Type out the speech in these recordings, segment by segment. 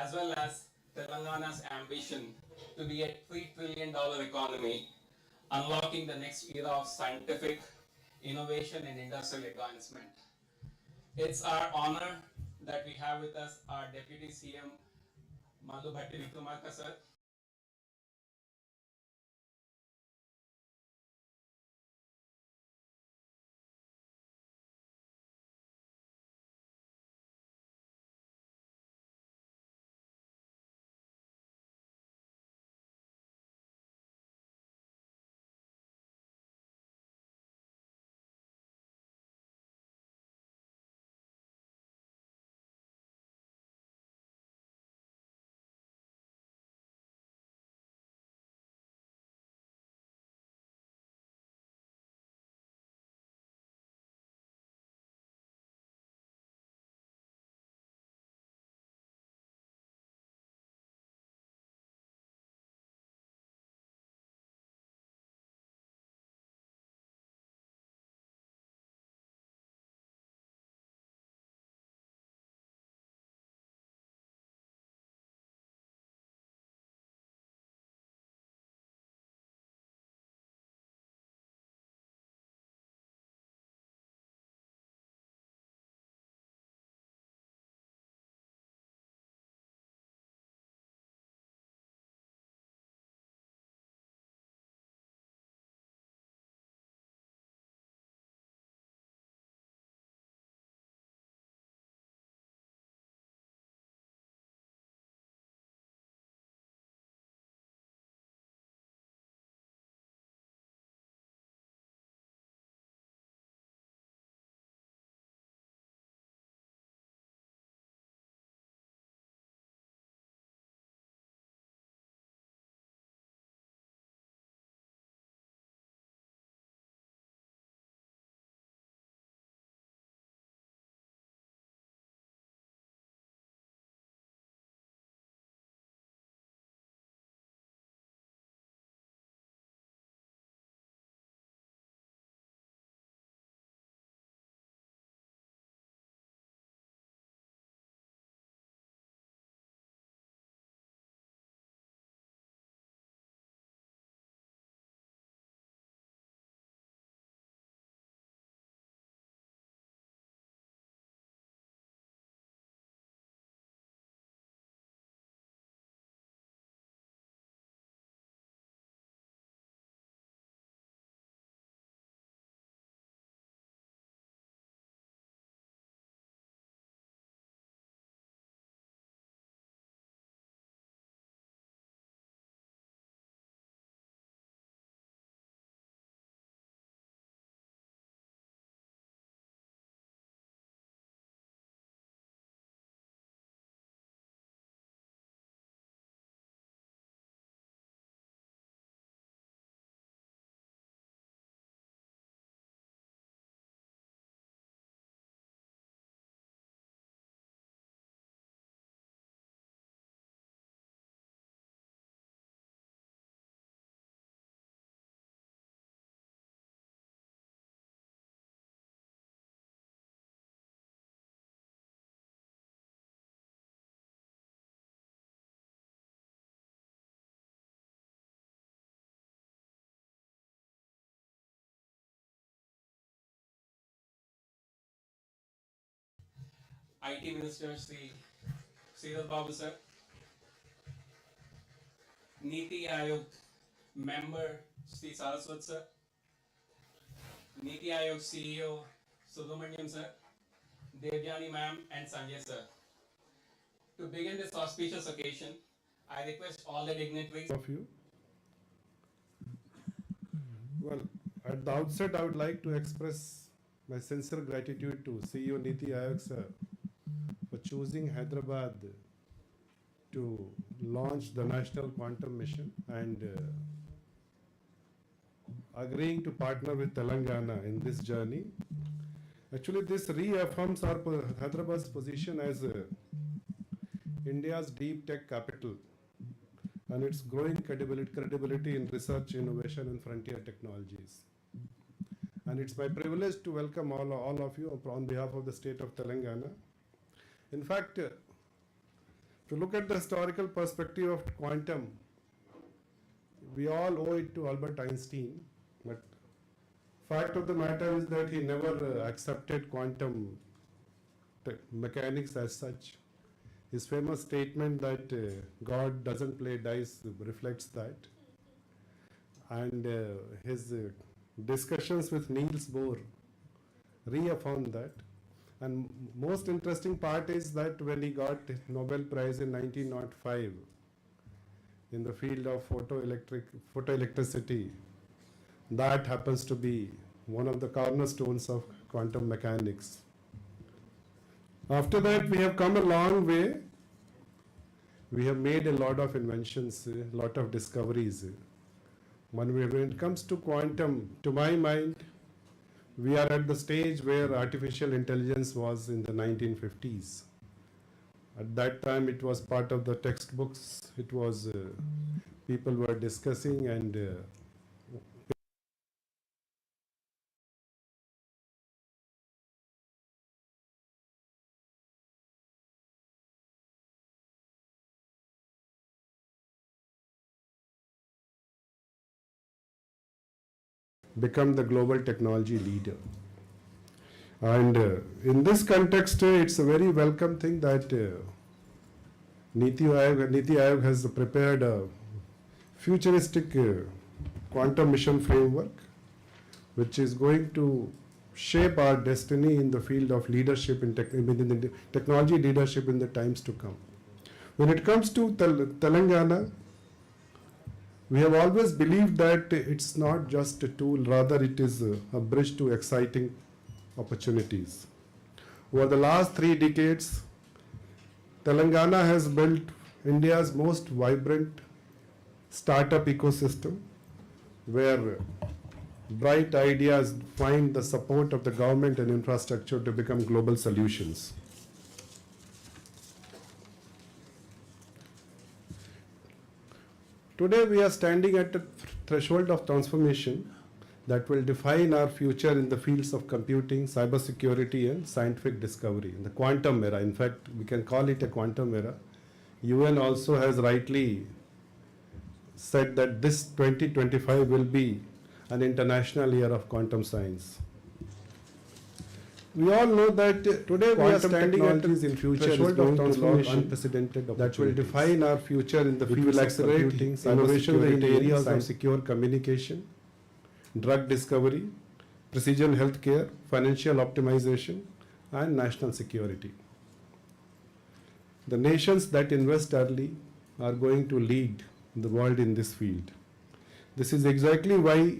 as well as Telangana's ambition to be a $3 trillion economy, unlocking the next era of scientific innovation and industrial advancement. It's our honor that we have with us our Deputy CM, Madhu Bhatti Vikramarka sir. IT Minister Shri Babu sir, Niti Aayog Member Shri Saraswat sir, Niti Aayog CEO Subramaniam sir, Devyani ma'am and Sanjay sir. To begin this auspicious occasion, I request all the dignitaries Of you. Well, at the outset, I would like to express my sincere gratitude to CEO Niti Aayog sir for choosing Hyderabad to launch the National Quantum Mission and agreeing to partner with Telangana in this journey. Actually, this reaffirms our Hyderabad's position as India's deep tech capital and its growing credibility in research, innovation, and frontier technologies. And it's my privilege to welcome all of you on behalf of the state of Telangana. In fact, If you look at the historical perspective of quantum, we all owe it to Albert Einstein, but fact of the matter is that he never accepted quantum mechanics as such. His famous statement that God doesn't play dice reflects that. And his discussions with Niels Bohr reaffirmed that. And most interesting part is that when he got Nobel Prize in 1905 in the field of photoelectricity, that happens to be one of the cornerstones of quantum mechanics. After that, we have come a long way. We have made a lot of inventions, a lot of discoveries. When it comes to quantum, to my mind, we are at the stage where artificial intelligence was in the 1950s. At that time, it was part of the textbooks. It was people were discussing and become the global technology leader. And in this context, it's a very welcome thing that Niti Aayog has prepared a futuristic quantum mission framework, which is going to shape our destiny in the field of leadership in technology leadership in the times to come. When it comes to Telangana, we have always believed that it's not just a tool, rather it is a bridge to exciting opportunities. Over the last 3 decades, Telangana has built India's most vibrant startup ecosystem, where bright ideas find the support of the government and infrastructure to become global solutions. Today we are standing at the threshold of transformation that will define our future in the fields of computing, cybersecurity and scientific discovery. In the quantum era, in fact, we can call it a quantum era. UN also has rightly said that this 2025 will be an international year of quantum science. We all know that today we are standing at in future is going to launch unprecedented that will define our future in the field of computing, innovation in the areas of secure communication, drug discovery, precision healthcare, financial optimization, and national security. The nations that invest early are going to lead the world in this field. This is exactly why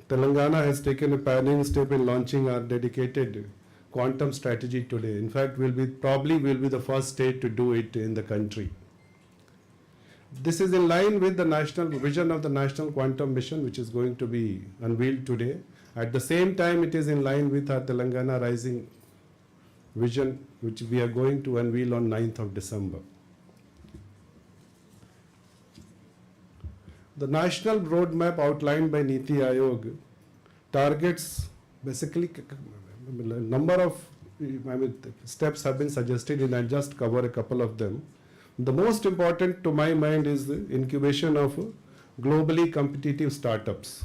Telangana has taken a pioneering step in launching our dedicated quantum strategy today. In fact, probably will be the first state to do it in the country. This is in line with the national vision of the National Quantum Mission, which is going to be unveiled today. At the same time, it is in line with our Telangana Rising vision, which we are going to unveil on 9th of December. The national roadmap outlined by Niti Aayog targets basically a number of steps have been suggested, and I'll just cover a couple of them. The most important to my mind is the incubation of globally competitive startups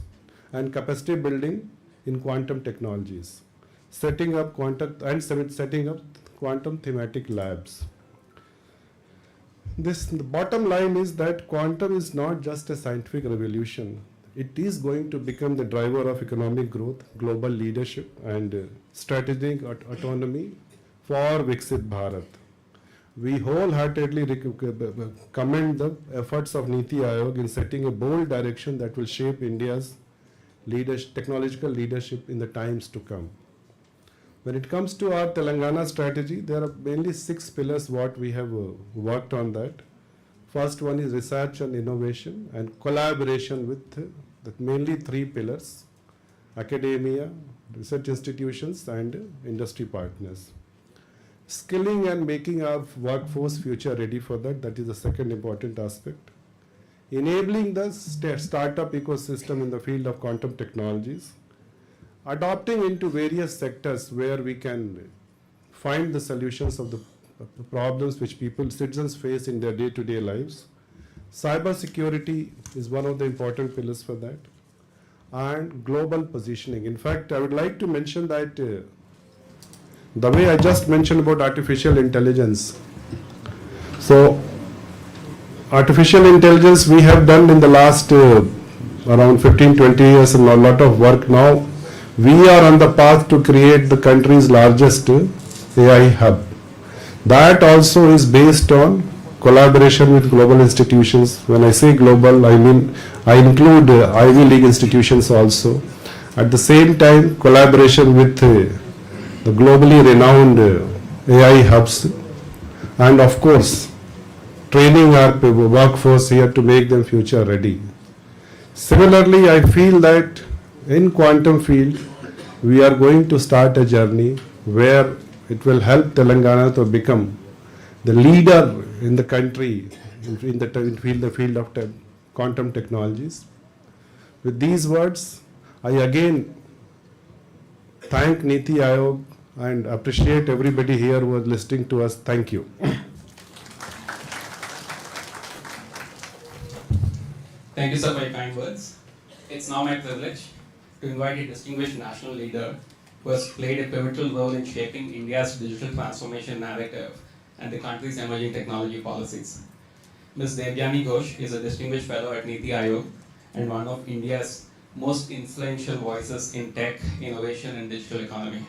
and capacity building in quantum technologies, setting up quantum thematic labs. The bottom line is that quantum is not just a scientific revolution. It is going to become the driver of economic growth, global leadership, and strategic autonomy for Viksit Bharat. We wholeheartedly commend the efforts of Niti Aayog in setting a bold direction that will shape India's technological leadership in the times to come. When it comes to our Telangana strategy, there are mainly 6 pillars what we have worked on that. First one is research and innovation and collaboration with mainly 3 pillars: academia, research institutions and industry partners. Skilling and making our workforce future ready for that, that is the second important aspect. Enabling the startup ecosystem in the field of quantum technologies. Adopting into various sectors where we can find the solutions of the problems which citizens face in their day-to-day lives. Cyber security is one of the important pillars for that, and global positioning. In fact, I would like to mention that the way I just mentioned about artificial intelligence. So, artificial intelligence we have done in the last around 15-20 years, and a lot of work now. We are on the path to create the country's largest AI hub. That also is based on collaboration with global institutions. When I say global, I mean I include Ivy League institutions also. At the same time, collaboration with the globally renowned AI hubs, and of course, training our workforce here to make them future ready. Similarly, I feel that in quantum field, we are going to start a journey where it will help Telangana to become the leader in the country in the field of quantum technologies. With these words, I again thank Niti Aayog and appreciate everybody here who is listening to us. Thank you. Thank you, sir, for your kind words. It's now my privilege to invite a distinguished national leader who has played a pivotal role in shaping India's digital transformation narrative and the country's emerging technology policies. Ms. Devyani Ghosh is a distinguished fellow at Niti Aayog and one of India's most influential voices in tech, innovation, and digital economy.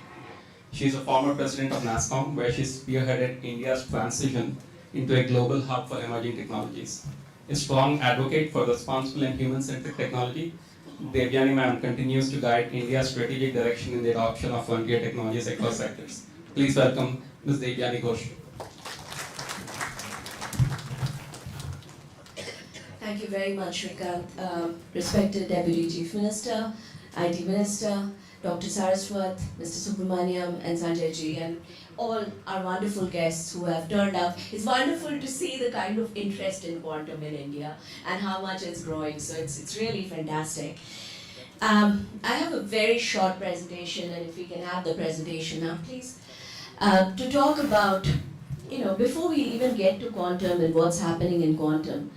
She is a former president of NASSCOM, where she spearheaded India's transition into a global hub for emerging technologies. A strong advocate for responsible and human-centric technology, Devyani ma'am continues to guide India's strategic direction in the adoption of frontier technologies across sectors. Please welcome Ms. Devyani Ghosh. Thank you very much, Revanth. Respected Deputy Chief Minister, IT Minister, Dr. Saraswat, Mr. Subramaniam, and Sanjay ji, and all our wonderful guests who have turned up. It's wonderful to see the kind of interest in quantum in India and how much it's growing, so it's really fantastic. I have a very short presentation, and if we can have the presentation now, please, to talk about, before we even get to quantum and what's happening in quantum,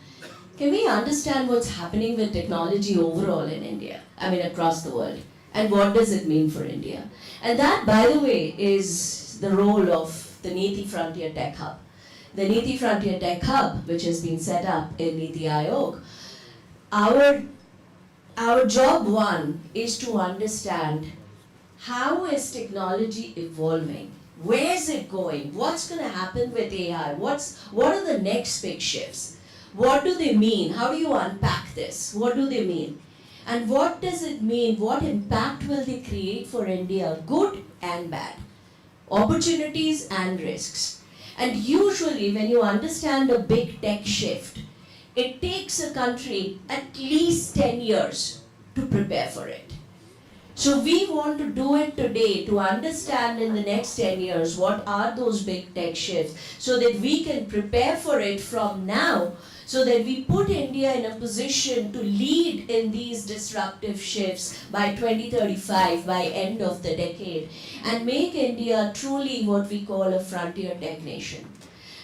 can we understand what's happening with technology overall in India, across the world, and what does it mean for India? And that, by the way, is the role of the Niti Frontier Tech Hub. The Niti Frontier Tech Hub, which has been set up in Niti Aayog, our job one is to understand how is technology evolving, where is it going, what's going to happen with AI, what are the next big shifts, what do they mean, how do you unpack this, what do they mean? And what does it mean? What impact will they create for India, good and bad? Opportunities and risks. And usually when you understand a big tech shift, it takes a country at least 10 years to prepare for it. So we want to do it today to understand in the next 10 years what are those big tech shifts so that we can prepare for it from now, so that we put India in a position to lead in these disruptive shifts by 2035, by end of the decade, and make India truly what we call a frontier tech nation.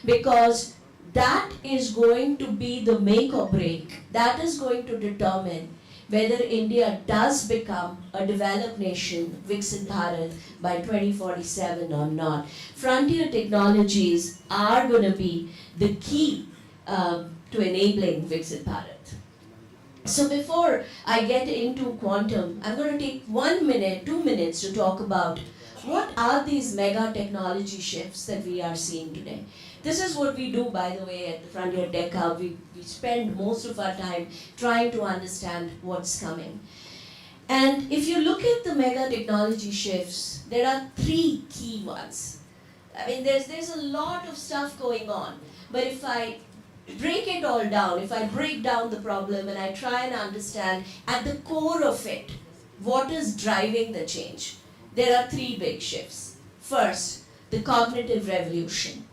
Because that is going to be the make or break. That is going to determine whether India does become a developed nation, Viksit Bharat, by 2047 or not. Frontier technologies are going to be the key to enabling Viksit Bharat. So before I get into quantum, I'm going to take 1 minute, 2 minutes to talk about what are these mega technology shifts that we are seeing today. This is what we do, by the way, at the Frontier Tech Hub. We spend most of our time trying to understand what's coming. And if you look at the mega technology shifts, there are 3 key ones. There's a lot of stuff going on, but if I break it all down, if I break down the problem and I try and understand at the core of it, what is driving the change, there are 3 big shifts. First, the cognitive revolution.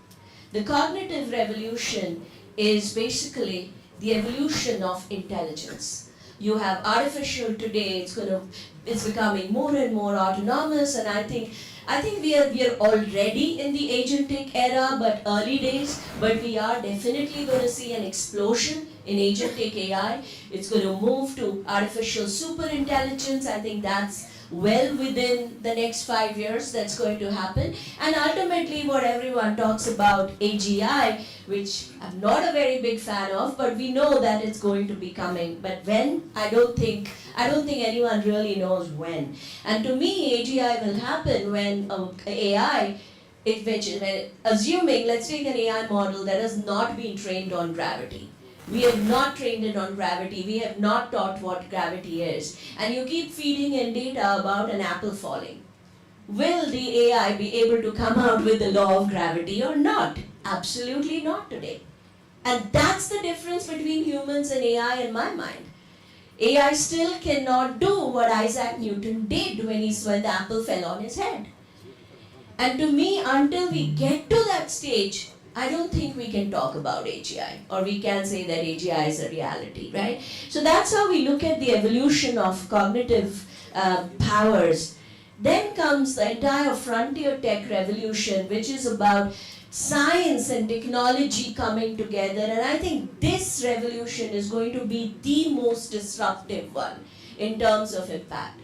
The cognitive revolution is basically the evolution of intelligence. You have artificial today, it's becoming more and more autonomous, and I think I think we are already in the agentic era, but early days. But we are definitely going to see an explosion in agentic AI. It's going to move to artificial superintelligence. I think that's well within the next 5 years that's going to happen. And ultimately, what everyone talks about, AGI, which I'm not a very big fan of, but we know that it's going to be coming. But when? I don't think anyone really knows when. And to me, AGI will happen when AI, assuming, let's take an AI model that has not been trained on gravity. We have not trained it on gravity. We have not taught what gravity is. And you keep feeding in data about an apple falling. Will the AI be able to come out with the law of gravity or not? Absolutely not today. And that's the difference between humans and AI in my mind. AI still cannot do what Isaac Newton did when the apple fell on his head. And to me, until we get to that stage, I don't think we can talk about AGI, or we can say that AGI is a reality, right? So that's how we look at the evolution of cognitive powers. Then comes the entire frontier tech revolution, which is about science and technology coming together. And I think this revolution is going to be the most disruptive one in terms of impact.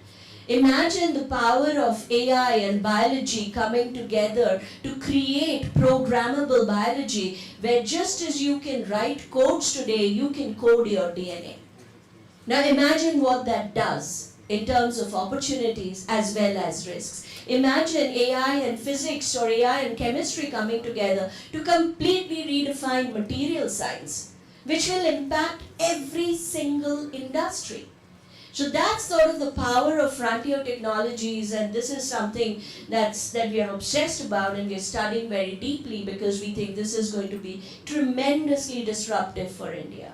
Imagine the power of AI and biology coming together to create programmable biology, where just as you can write codes today, you can code your DNA. Now imagine what that does in terms of opportunities as well as risks. Imagine AI and physics or AI and chemistry coming together to completely redefine material science, which will impact every single industry. So that's sort of the power of frontier technologies, and this is something that we are obsessed about and we are studying very deeply because we think this is going to be tremendously disruptive for India.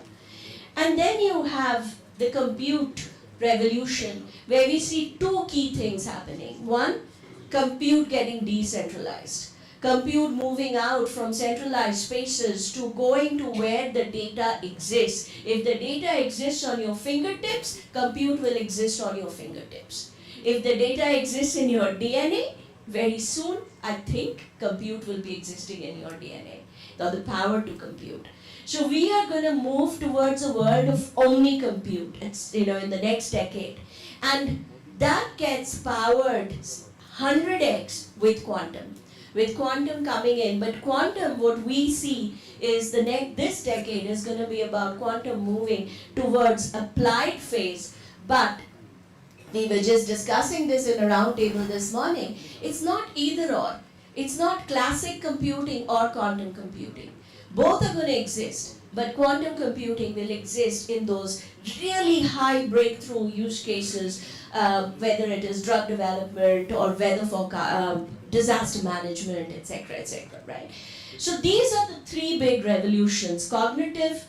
And then you have the compute revolution, where we see two key things happening. One, compute getting decentralized. Compute moving out from centralized spaces to going to where the data exists. If the data exists on your fingertips, compute will exist on your fingertips. If the data exists in your DNA, very soon, I think, compute will be existing in your DNA, or the power to compute. So we are going to move towards a world of omni-compute, in the next decade. And that gets powered 100x with quantum. With quantum coming in, but quantum, what we see is this decade is going to be about quantum moving towards applied phase. But we were just discussing this in a round table this morning. It's not either or. It's not classic computing or quantum computing. Both are going to exist, but quantum computing will exist in those really high breakthrough use cases, whether it is drug development or whether for disaster management, etc., right? So these are the three big revolutions: cognitive,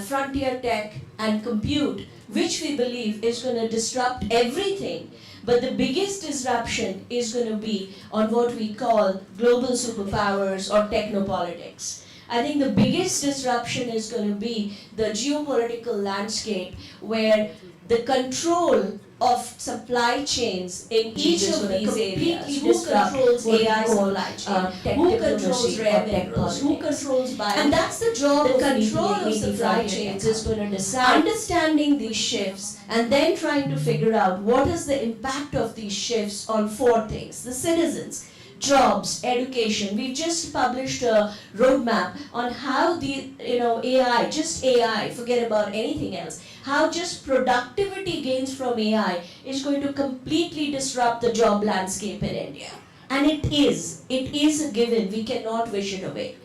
frontier tech, and compute, which we believe is going to disrupt everything. But the biggest disruption is going to be on what we call global superpowers or technopolitics. I think the biggest disruption is going to be the geopolitical landscape, where the control of supply chains in each of these areas. Who controls AI supply chain? Who controls rare minerals? Who controls bio? And that's the job of control of supply chains is going to decide. Understanding these shifts and then trying to figure out what is the impact of these shifts on four things: the citizens, jobs, education. We've just published a roadmap on how the AI, forget about anything else, how just productivity gains from AI is going to completely disrupt the job landscape in India. And it is a given. We cannot wish it away.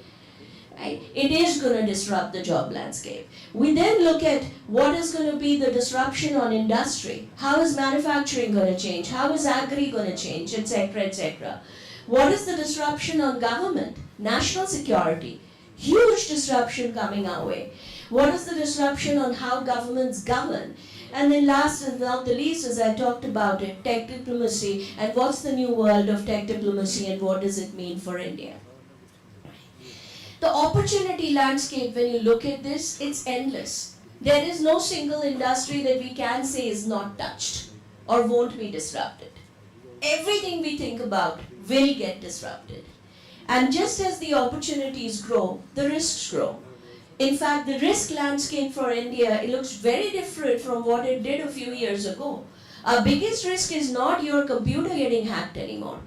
Right? It is going to disrupt the job landscape. We then look at what is going to be the disruption on industry. How is manufacturing going to change? How is agri going to change, etc., etc. What is the disruption on government? National security. Huge disruption coming our way. What is the disruption on how governments govern? And then last and not the least, as I talked about it, tech diplomacy, and what's the new world of tech diplomacy and what does it mean for India? The opportunity landscape, when you look at this, it's endless. There is no single industry that we can say is not touched or won't be disrupted. everything we think about will get disrupted. And just as the opportunities grow, the risks grow. In fact, the risk landscape for India, it looks very different from what it did a few years ago. Our biggest risk is not your computer getting hacked anymore.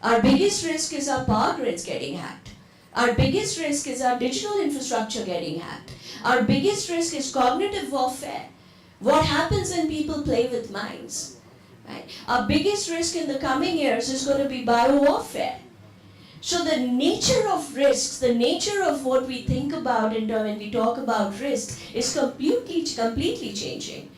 Our biggest risk is our power grids getting hacked. Our biggest risk is our digital infrastructure getting hacked. Our biggest risk is cognitive warfare. What happens when people play with minds? Right? Our biggest risk in the coming years is going to be biowarfare. So the nature of risks, the nature of what we think about when we talk about risks is completely changing.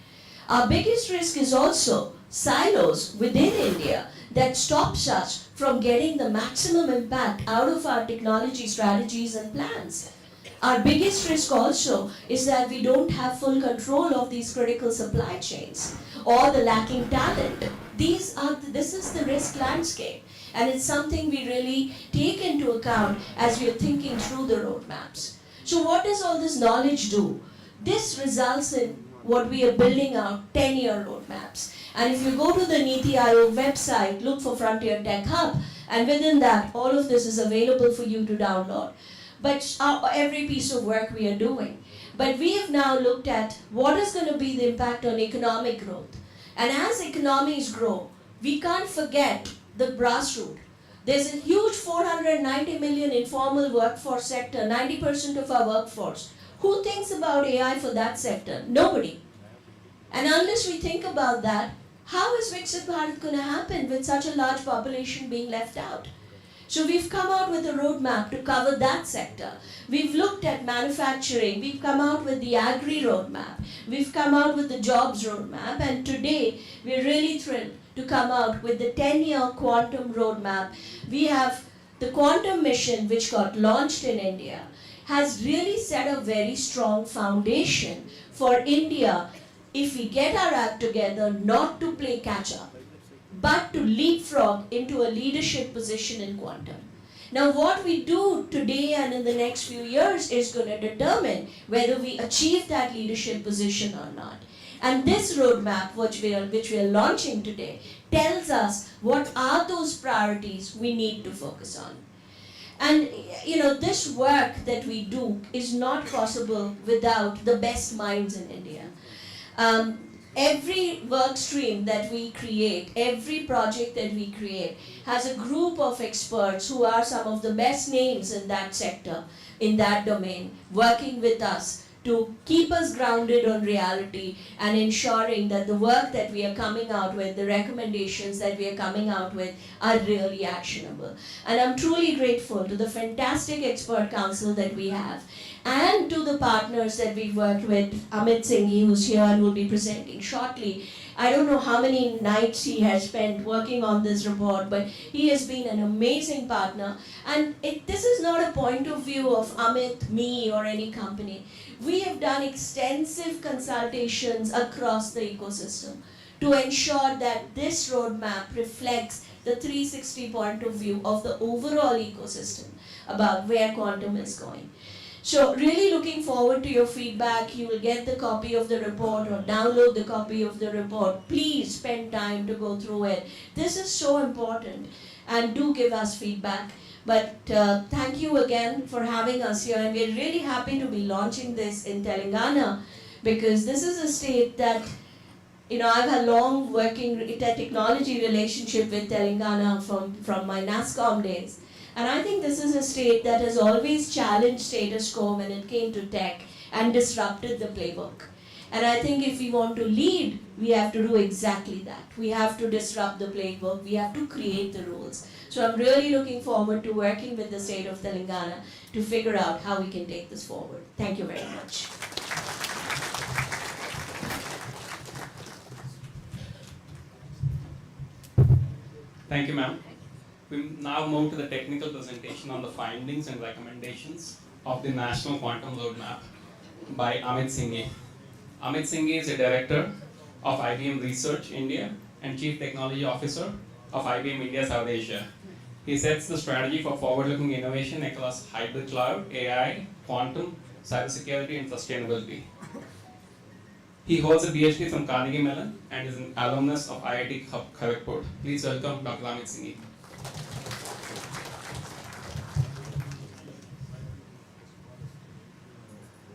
Our biggest risk is also silos within India that stops us from getting the maximum impact out of our technology strategies and plans. Our biggest risk also is that we don't have full control of these critical supply chains or the lacking talent. This is the risk landscape, and it's something we really take into account as we are thinking through the roadmaps. So what does all this knowledge do? This results in what we are building out 10-year roadmaps. And if you go to the NITI Aayog website, look for Frontier Tech Hub, and within that, all of this is available for you to download. But every piece of work we are doing. But we have now looked at what is going to be the impact on economic growth. And as economies grow, we can't forget the grassroots. There's a huge 490 million informal workforce sector, 90% of our workforce. Who thinks about AI for that sector? Nobody. And unless we think about that, how is Viksit Bharat going to happen with such a large population being left out? So we've come out with a roadmap to cover that sector. We've looked at manufacturing. We've come out with the agri roadmap. We've come out with the jobs roadmap. And today, we're really thrilled to come out with the 10-year quantum roadmap. We have the quantum mission, which got launched in India, has really set a very strong foundation for India, if we get our act together, not to play catch-up, but to leapfrog into a leadership position in quantum. Now what we do today and in the next few years is going to determine whether we achieve that leadership position or not. And this roadmap, which we are launching today, tells us what are those priorities we need to focus on. And this work that we do is not possible without the best minds in India. Every work stream that we create, every project that we create, has a group of experts who are some of the best names in that sector, in that domain, working with us to keep us grounded on reality and ensuring that the work that we are coming out with, the recommendations that we are coming out with, are really actionable. And I'm truly grateful to the fantastic expert council that we have, and to the partners that we've worked with. Amit Singhi, who's here and will be presenting shortly. I don't know how many nights he has spent working on this report, but he has been an amazing partner. And this is not a point of view of Amit, me, or any company. We have done extensive consultations across the ecosystem to ensure that this roadmap reflects the 360 point of view of the overall ecosystem about where quantum is going. So really looking forward to your feedback. You will get the copy of the report or download the copy of the report. Please spend time to go through it. This is so important, and do give us feedback. But thank you again for having us here, and we're really happy to be launching this in Telangana, because this is a state that, I've had long working technology relationship with Telangana from my NASCOM days. And I think this is a state that has always challenged status quo when it came to tech and disrupted the playbook. And I think if we want to lead, we have to do exactly that. We have to disrupt the playbook. We have to create the rules. So I'm really looking forward to working with the state of Telangana to figure out how we can take this forward. Thank you very much. Thank you, ma'am. We now move to the technical presentation on the findings and recommendations of the National Quantum Roadmap by Amit Singhi. Amit Singhi is a director of IBM Research India and Chief Technology Officer of IBM India South Asia. He sets the strategy for forward-looking innovation across hybrid cloud, AI, quantum, cybersecurity, and sustainability. He holds a PhD from Carnegie Mellon and is an alumnus of IIT Kharagpur. Please welcome Dr. Amit Singhi.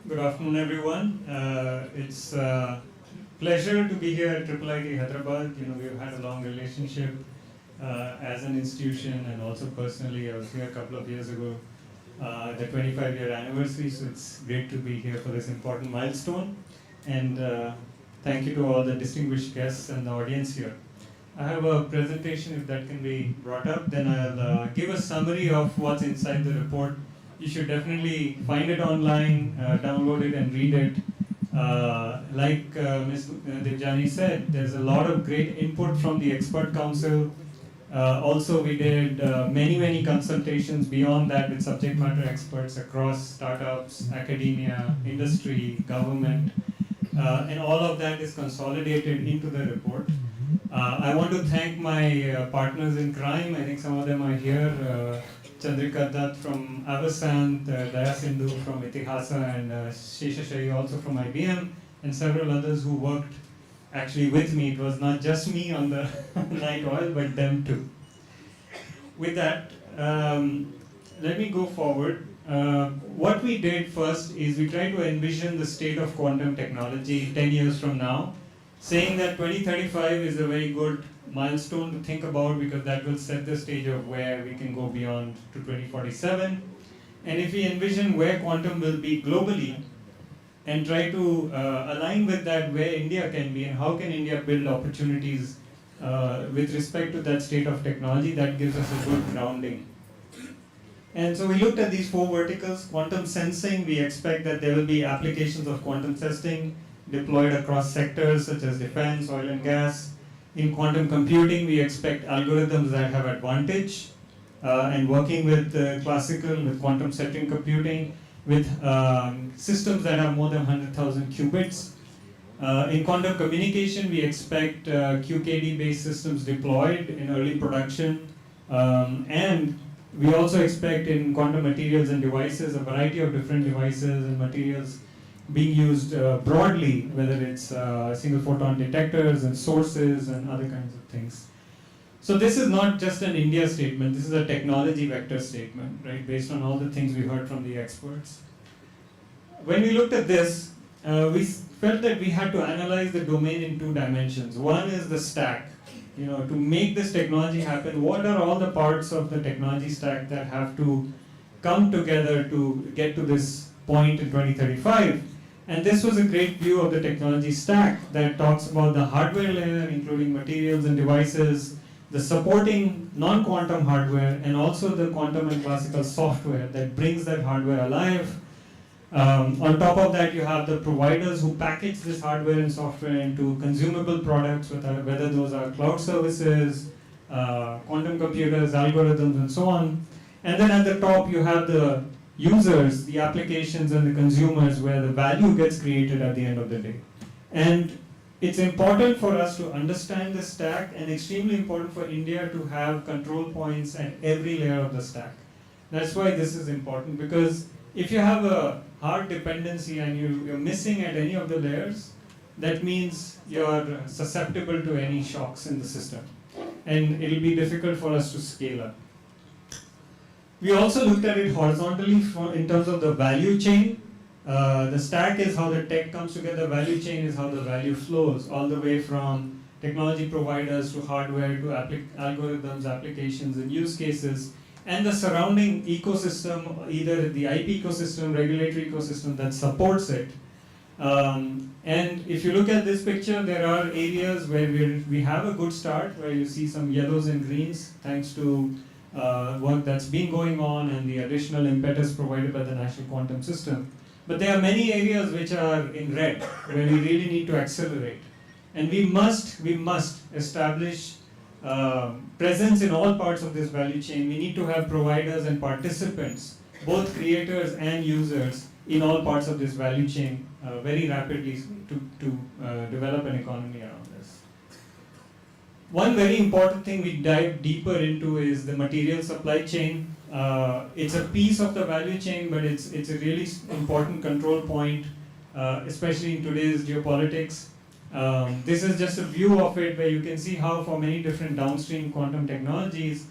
Good afternoon, everyone. It's a pleasure to be here at IIIT Hyderabad. We've had a long relationship as an institution and also personally. I was here a couple of years ago, the 25-year anniversary, so it's great to be here for this important milestone. And thank you to all the distinguished guests and the audience here. I have a presentation, if that can be brought up, then I'll give a summary of what's inside the report. You should definitely find it online, download it and read it. Like Ms. Devjani said, there's a lot of great input from the expert council. Also, we did many consultations beyond that with subject matter experts across startups, academia, industry, government, and all of that is consolidated into the report. I want to thank my partners in crime. I think some of them are here. Chandrika Dutt from Avasant, Daya Sindhu from Itihasa, and Sheshashayi also from IBM, and several others who worked actually with me. It was not just me on the night oil, but them too. With that, let me go forward. What we did first is we tried to envision the state of quantum technology 10 years from now, saying that 2035 is a very good milestone to think about because that will set the stage of where we can go beyond to 2047. And if we envision where quantum will be globally and try to align with that where India can be and how can India build opportunities with respect to that state of technology, that gives us a good grounding. And so we looked at these four verticals. Quantum sensing, we expect that there will be applications of quantum testing deployed across sectors such as defense, oil and gas. In quantum computing, we expect algorithms that have advantage and working with classical, with quantum centering computing, with systems that have more than 100,000 qubits. In quantum communication, we expect QKD-based systems deployed in early production. And we also expect in quantum materials and devices, a variety of different devices and materials being used broadly, whether it's single photon detectors and sources and other kinds of things. So this is not just an India statement, this is a technology vector statement, right, based on all the things we heard from the experts. When we looked at this, we felt that we had to analyze the domain in two dimensions. One is the stack. To make this technology happen, what are all the parts of the technology stack that have to come together to get to this point in 2035? And this was a great view of the technology stack that talks about the hardware layer, including materials and devices, the supporting non-quantum hardware, and also the quantum and classical software that brings that hardware alive. On top of that, you have the providers who package this hardware and software into consumable products, whether those are cloud services, quantum computers, algorithms, and so on. And then at the top, you have the users, the applications, and the consumers where the value gets created at the end of the day. And it's important for us to understand the stack and extremely important for India to have control points at every layer of the stack. That's why this is important, because if you have a hard dependency and you're missing at any of the layers, that means you're susceptible to any shocks in the system. And it'll be difficult for us to scale up. We also looked at it horizontally in terms of the value chain. The stack is how the tech comes together, value chain is how the value flows, all the way from technology providers to hardware to algorithms, applications, and use cases, and the surrounding ecosystem, either the IP ecosystem, regulatory ecosystem that supports it. And if you look at this picture, there are areas where we have a good start, where you see some yellows and greens, thanks to work that's been going on and the additional impetus provided by the National Quantum System. But there are many areas which are in red, where we really need to accelerate. And we must establish presence in all parts of this value chain. We need to have providers and participants, both creators and users, in all parts of this value chain very rapidly to develop an economy around this. One very important thing we dive deeper into is the material supply chain. It's a piece of the value chain, but it's a really important control point especially in today's geopolitics. This is just a view of it where you can see how for many different downstream quantum technologies,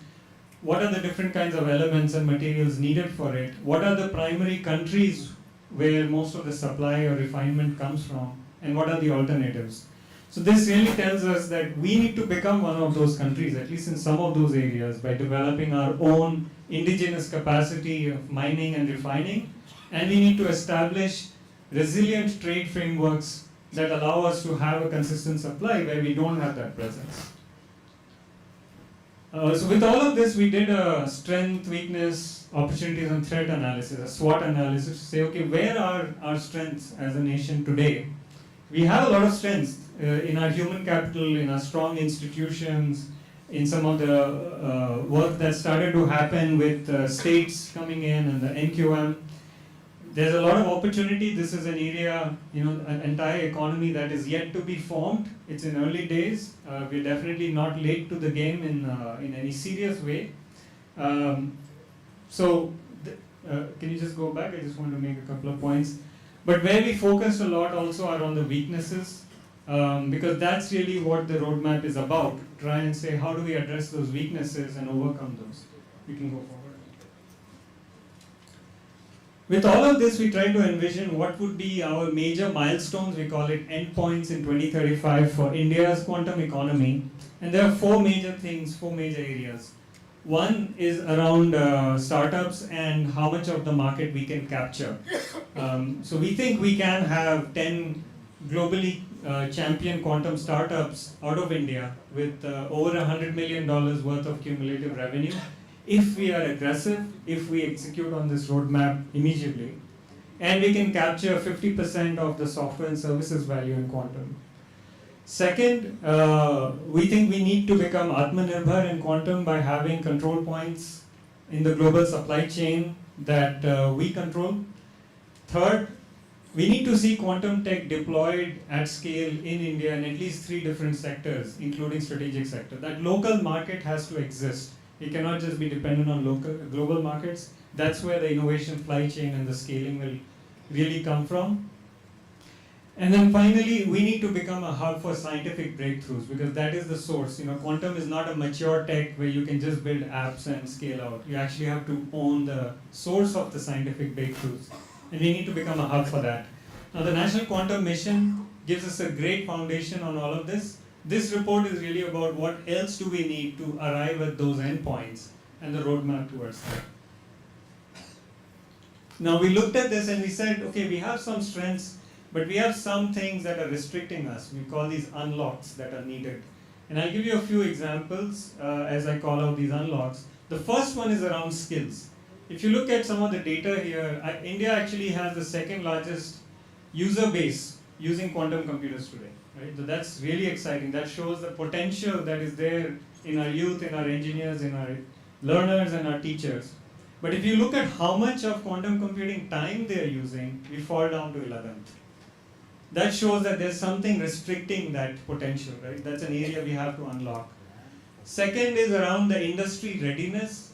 what are the different kinds of elements and materials needed for it, what are the primary countries where most of the supply or refinement comes from, and what are the alternatives. So this really tells us that we need to become one of those countries, at least in some of those areas, by developing our own indigenous capacity of mining and refining, and we need to establish resilient trade frameworks that allow us to have a consistent supply where we don't have that presence. So with all of this, we did a strength, weakness, opportunities and threat analysis, a SWOT analysis to say, okay, where are our strengths as a nation today? We have a lot of strengths in our human capital, in our strong institutions, in some of the work that started to happen with states coming in and the NQM. There's a lot of opportunity. This is an area, an entire economy that is yet to be formed. It's in early days. We're definitely not late to the game in any serious way. Can you just go back? I just want to make a couple of points. But where we focused a lot also are on the weaknesses, because that's really what the roadmap is about. Try and say, how do we address those weaknesses and overcome those? We can go forward. With all of this, we try to envision what would be our major milestones, we call it endpoints in 2035 for India's quantum economy. And there are four major things, four major areas. One is around startups and how much of the market we can capture. So we think we can have 10 globally champion quantum startups out of India with over $100 million worth of cumulative revenue. If we are aggressive, if we execute on this roadmap immediately, and we can capture 50% of the software and services value in quantum. Second, we think we need to become Atmanirbhar in quantum by having control points in the global supply chain that we control. Third, we need to see quantum tech deployed at scale in India in at least 3 different sectors, including strategic sector. That local market has to exist. It cannot just be dependent on global markets. That's where the innovation supply chain and the scaling will really come from. And then finally, we need to become a hub for scientific breakthroughs, because that is the source. Quantum is not a mature tech where you can just build apps and scale out. You actually have to own the source of the scientific breakthroughs. And we need to become a hub for that. Now, the National Quantum Mission gives us a great foundation on all of this. This report is really about what else do we need to arrive at those endpoints and the roadmap towards that. Now, we looked at this and we said, okay, we have some strengths, but we have some things that are restricting us. We call these unlocks that are needed. And I'll give you a few examples as I call out these unlocks. The first one is around skills. If you look at some of the data here, India actually has the second largest user base using quantum computers today. Right? So that's really exciting. That shows the potential that is there in our youth, in our engineers, in our learners and our teachers. But if you look at how much of quantum computing time they are using, we fall down to 11th. That shows that there's something restricting that potential, right? That's an area we have to unlock. Second is around the industry readiness.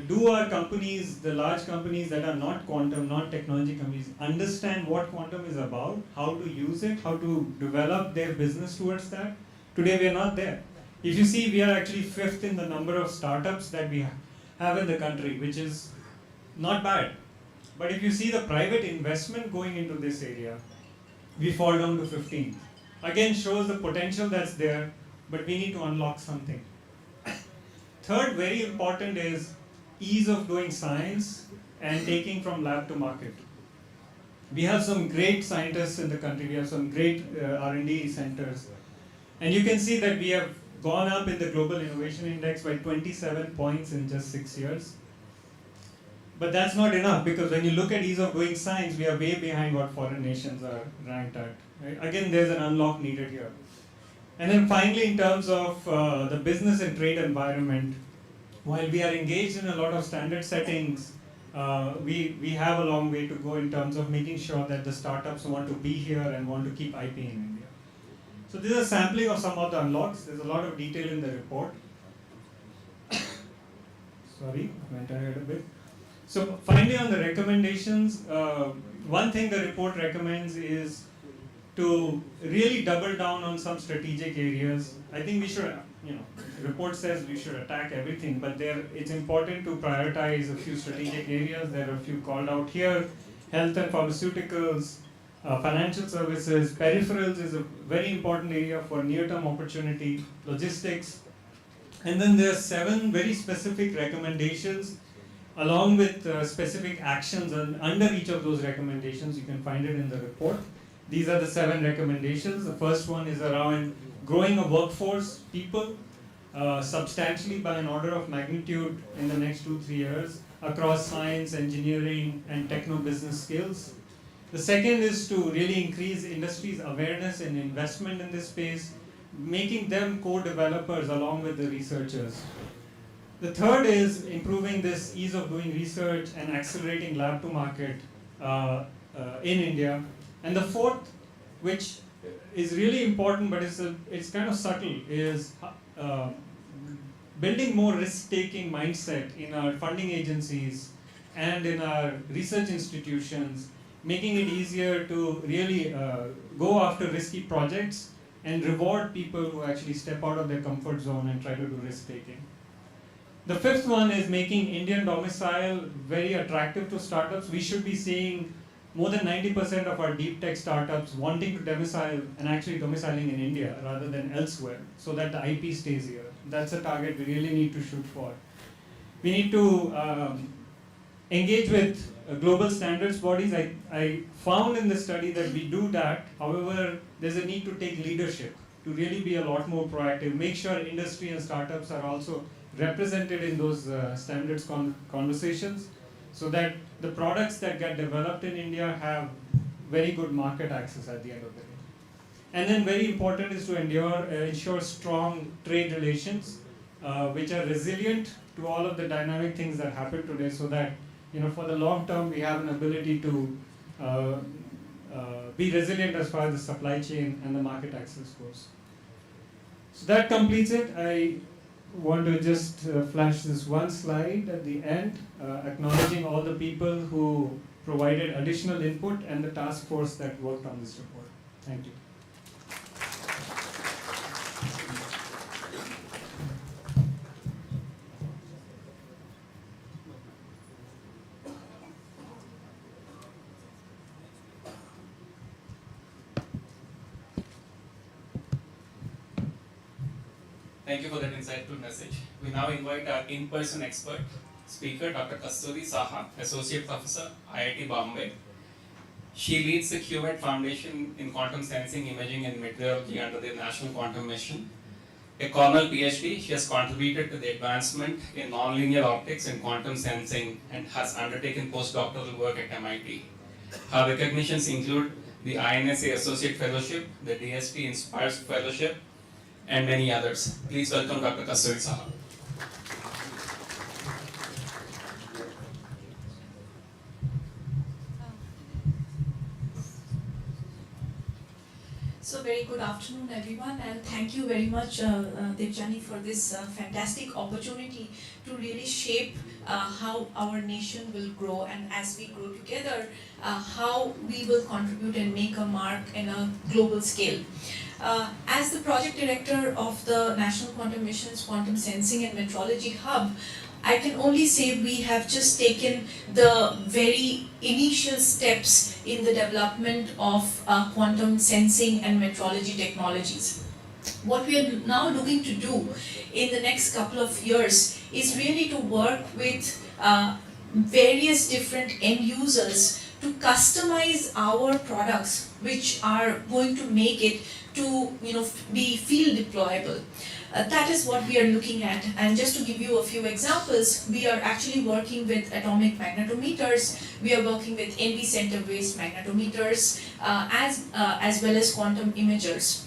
Do our companies, the large companies that are not quantum, not technology companies, understand what quantum is about, how to use it, how to develop their business towards that? Today we are not there. If you see, we are actually 5th in the number of startups that we have in the country, which is not bad. But if you see the private investment going into this area, we fall down to 15th. Again, shows the potential that's there, but we need to unlock something. Third, very important is ease of doing science and taking from lab to market. We have some great scientists in the country. We have some great R&D centers. And you can see that we have gone up in the Global Innovation Index by 27 points in just 6 years. But that's not enough, because when you look at ease of doing science, we are way behind what foreign nations are ranked at. Right? Again, there's an unlock needed here. And then finally, in terms of the business and trade environment, while we are engaged in a lot of standard settings, we have a long way to go in terms of making sure that the startups want to be here and want to keep IP in India. So this is a sampling of some of the unlocks. There's a lot of detail in the report. Sorry, went ahead a bit. So finally, on the recommendations, one thing the report recommends is to really double down on some strategic areas. I think we should, the report says we should attack everything, but it's important to prioritize a few strategic areas. There are a few called out here: health and pharmaceuticals, financial services, peripherals is a very important area for near-term opportunity, logistics, and then there are 7 very specific recommendations along with specific actions, and under each of those recommendations, you can find it in the report. These are the 7 recommendations. The first one is around growing a workforce, people, substantially by an order of magnitude in the next 2-3 years across science, engineering, and techno-business skills. The second is to really increase industry's awareness and investment in this space, making them co-developers along with the researchers. The third is improving this ease of doing research and accelerating lab to market in India. And the fourth, which is really important but it's kind of subtle, is building more risk-taking mindset in our funding agencies and in our research institutions, making it easier to really go after risky projects and reward people who actually step out of their comfort zone and try to do risk-taking. The fifth one is making Indian domicile very attractive to startups. We should be seeing more than 90% of our deep tech startups wanting to domicile and actually domiciling in India rather than elsewhere, so that the IP stays here. That's a target we really need to shoot for. We need to engage with global standards bodies. I found in the study that we do that. However, there's a need to take leadership to really be a lot more proactive, make sure industry and startups are also represented in those standards conversations, so that the products that get developed in India have very good market access at the end of the day. And then very important is to ensure strong trade relations, which are resilient to all of the dynamic things that happen today, so that for the long term we have an ability to be resilient as far as the supply chain and the market access goes. So that completes it. I want to just flash this one slide at the end, acknowledging all the people who provided additional input and the task force that worked on this report. Thank you. Thank you for that insightful message. We now invite our in-person expert speaker, Dr. Kasturi Saha, Associate Professor, IIT Bombay. She leads the QMED Foundation in Quantum Sensing, Imaging and Meteorology under the National Quantum Mission. A Cornell PhD, she has contributed to the advancement in nonlinear optics and quantum sensing and has undertaken postdoctoral work at MIT. Her recognitions include the INSA Associate Fellowship, the DSP Inspires Fellowship, and many others. Please welcome Dr. Kasturi Saha. So very good afternoon everyone, and thank you very much Devjani for this fantastic opportunity to really shape how our nation will grow, and as we grow together, how we will contribute and make a mark in a global scale. As the project director of the National Quantum Mission's Quantum Sensing and Metrology Hub, I can only say we have just taken the very initial steps in the development of quantum sensing and metrology technologies. What we are now looking to do in the next couple of years is really to work with various different end users to customize our products, which are going to make it to be field deployable. That is what we are looking at, and just to give you a few examples, we are actually working with atomic magnetometers, we are working with NV center based magnetometers, as well as quantum imagers.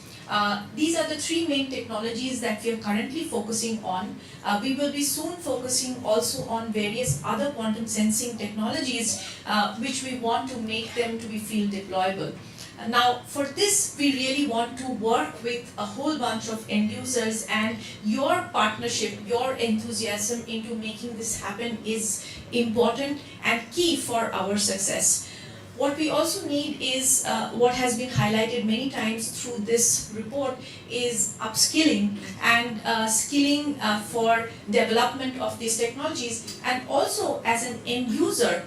These are the 3 main technologies that we are currently focusing on. We will be soon focusing also on various other quantum sensing technologies, which we want to make them to be field deployable. Now, for this, we really want to work with a whole bunch of end users, and your partnership, your enthusiasm into making this happen is important and key for our success. What we also need is what has been highlighted many times through this report is upskilling and skilling for development of these technologies, and also as an end user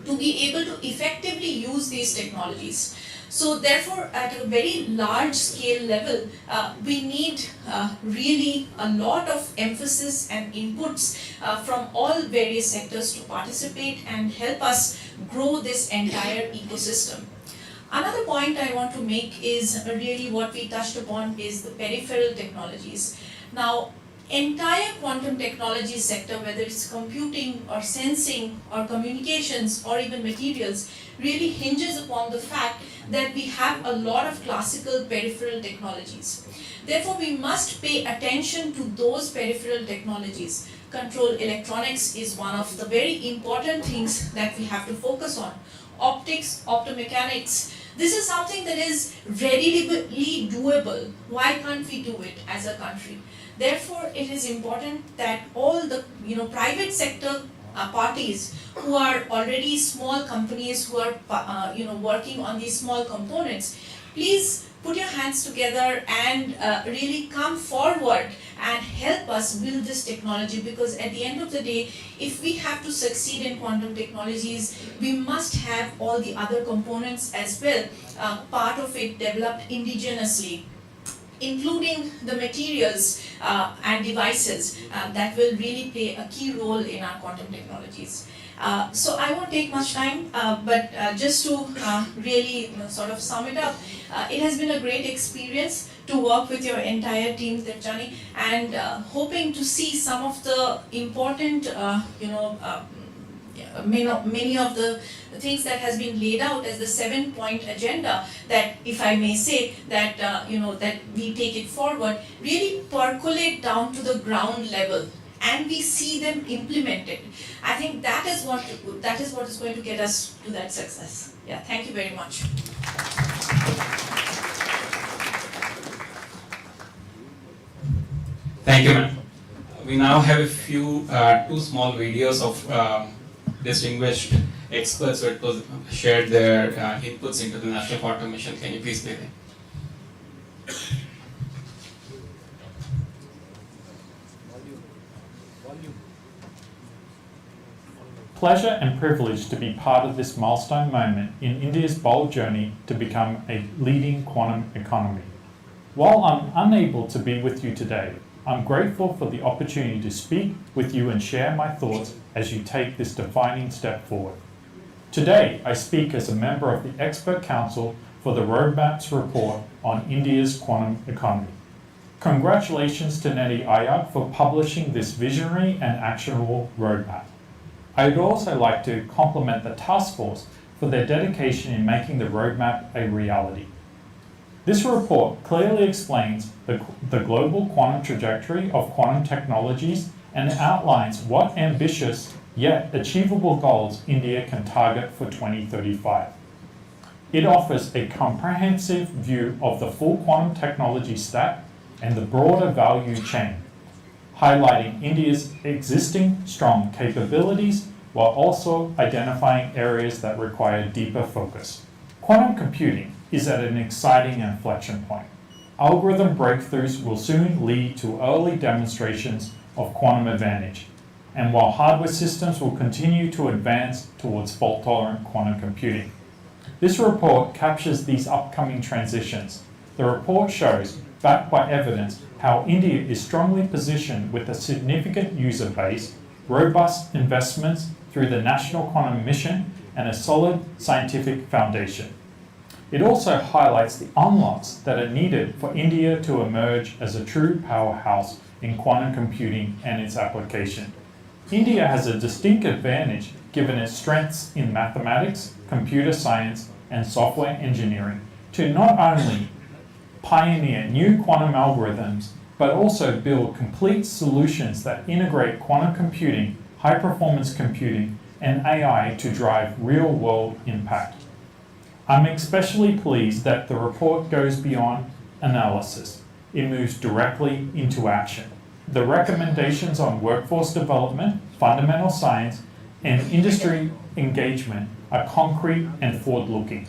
to be able to effectively use these technologies. So therefore, at a very large scale level, we need really a lot of emphasis and inputs from all various sectors to participate and help us grow this entire ecosystem. Another point I want to make is really what we touched upon is the peripheral technologies. Now, entire quantum technology sector, whether it's computing or sensing or communications or even materials, really hinges upon the fact that we have a lot of classical peripheral technologies. Therefore, we must pay attention to those peripheral technologies. Control electronics is one of the very important things that we have to focus on. Optics, optomechanics, this is something that is readily doable. Why can't we do it as a country? Therefore, it is important that all the private sector parties who are already small companies who are working on these small components, please put your hands together and really come forward and help us build this technology, because at the end of the day, if we have to succeed in quantum technologies, we must have all the other components as well, part of it developed indigenously, including the materials and devices that will really play a key role in our quantum technologies. So I won't take much time, but just to really sort of sum it up, it has been a great experience to work with your entire team, Devjani, and hoping to see some of the important, many of the things that has been laid out as the 7-point agenda, that if I may say that that we take it forward, really percolate down to the ground level and we see them implemented. I think that is what is going to get us to that success. Yeah, thank you very much. Thank you, ma'am. We now have a few, two small videos of distinguished experts who had shared their inputs into the National Quantum Mission. Can you please play them? Pleasure and privilege to be part of this milestone moment in India's bold journey to become a leading quantum economy. While I'm unable to be with you today, I'm grateful for the opportunity to speak with you and share my thoughts as you take this defining step forward. Today, I speak as a member of the Expert Council for the Roadmap's report on India's quantum economy. Congratulations to Neti Ayag for publishing this visionary and actionable roadmap. I'd also like to compliment the task force for their dedication in making the roadmap a reality. This report clearly explains the global quantum trajectory of quantum technologies and outlines what ambitious yet achievable goals India can target for 2035. It offers a comprehensive view of the full quantum technology stack and the broader value chain, highlighting India's existing strong capabilities while also identifying areas that require deeper focus. Quantum computing is at an exciting inflection point. Algorithm breakthroughs will soon lead to early demonstrations of quantum advantage, and while hardware systems will continue to advance towards fault-tolerant quantum computing. This report captures these upcoming transitions. The report shows, backed by evidence, how India is strongly positioned with a significant user base, robust investments through the National Quantum Mission, and a solid scientific foundation. It also highlights the unlocks that are needed for India to emerge as a true powerhouse in quantum computing and its application. India has a distinct advantage given its strengths in mathematics, computer science, and software engineering to not only pioneer new quantum algorithms, but also build complete solutions that integrate quantum computing, high-performance computing, and AI to drive real-world impact. I'm especially pleased that the report goes beyond analysis. It moves directly into action. The recommendations on workforce development, fundamental science, and industry engagement are concrete and forward-looking.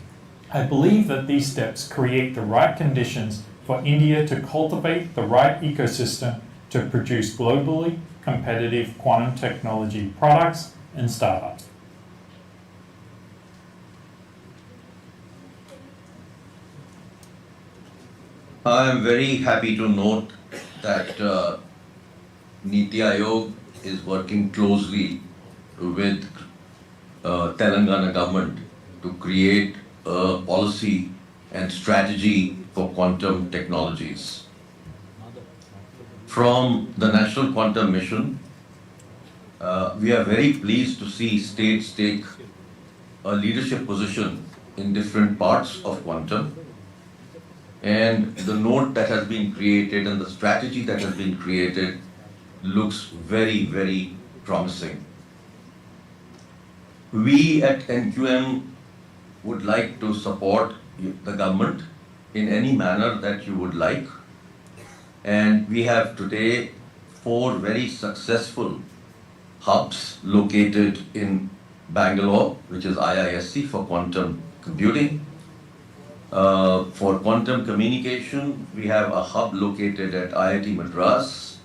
I believe that these steps create the right conditions for India to cultivate the right ecosystem to produce globally competitive quantum technology products and startups. I am very happy to note that Niti Aayog is working closely with Telangana government to create a policy and strategy for quantum technologies. From the National Quantum Mission, we are very pleased to see states take a leadership position in different parts of quantum. And the node that has been created and the strategy that has been created looks very, very promising. We at NQM would like to support the government in any manner that you would like. And we have today 4 very successful hubs located in Bangalore, which is IISc for quantum computing. For quantum communication, we have a hub located at IIT Madras.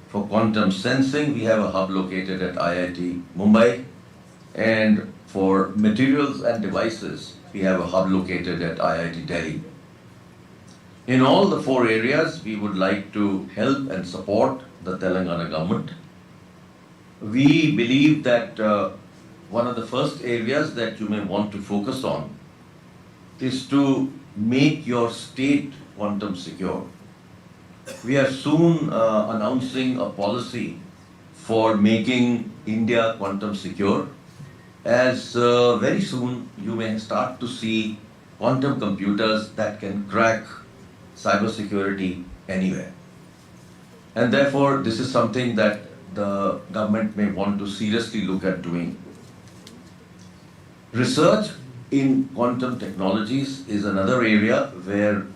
For quantum sensing, we have a hub located at IIT Mumbai. And for materials and devices, we have a hub located at IIT Delhi. In all the 4 areas, we would like to help and support the Telangana government. We believe that one of the first areas that you may want to focus on is to make your state quantum secure. We are soon announcing a policy for making India quantum secure, as very soon you may start to see quantum computers that can crack cybersecurity anywhere. And therefore, this is something that the government may want to seriously look at doing. Research in quantum technologies is another area where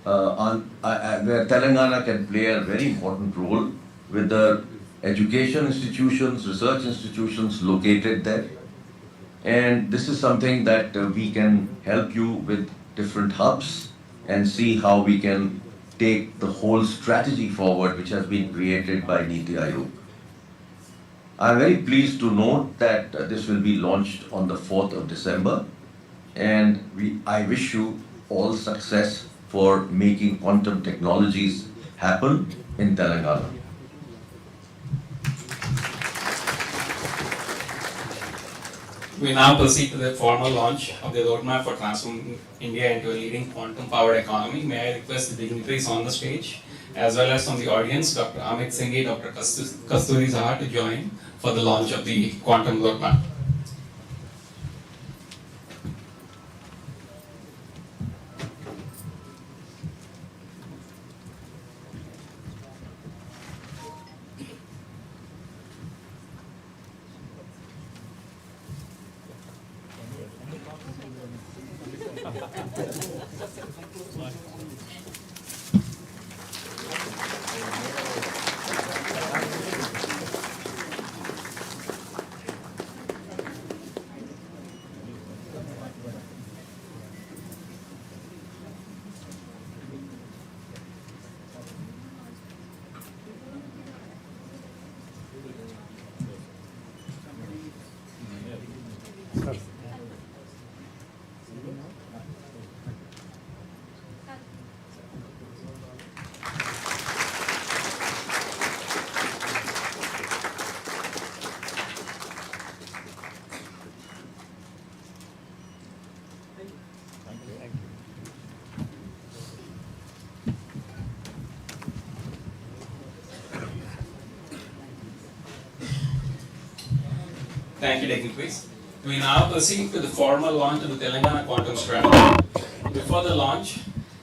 Telangana can play a very important role with the education institutions, research institutions located there. And this is something that we can help you with different hubs and see how we can take the whole strategy forward which has been created by Niti Aayog. I am very pleased to note that this will be launched on the 4th of December, and I wish you all success for making quantum technologies happen in Telangana. We now proceed to the formal launch of the roadmap for transforming India into a leading quantum-powered economy. May I request the dignitaries on the stage, as well as from the audience, Dr. Amit Singhi, Dr. Kasturi Zaha, to join for the launch of the quantum roadmap. Thank you, dignitaries. We now proceed to the formal launch of the Telangana Quantum Strategy. Before the launch,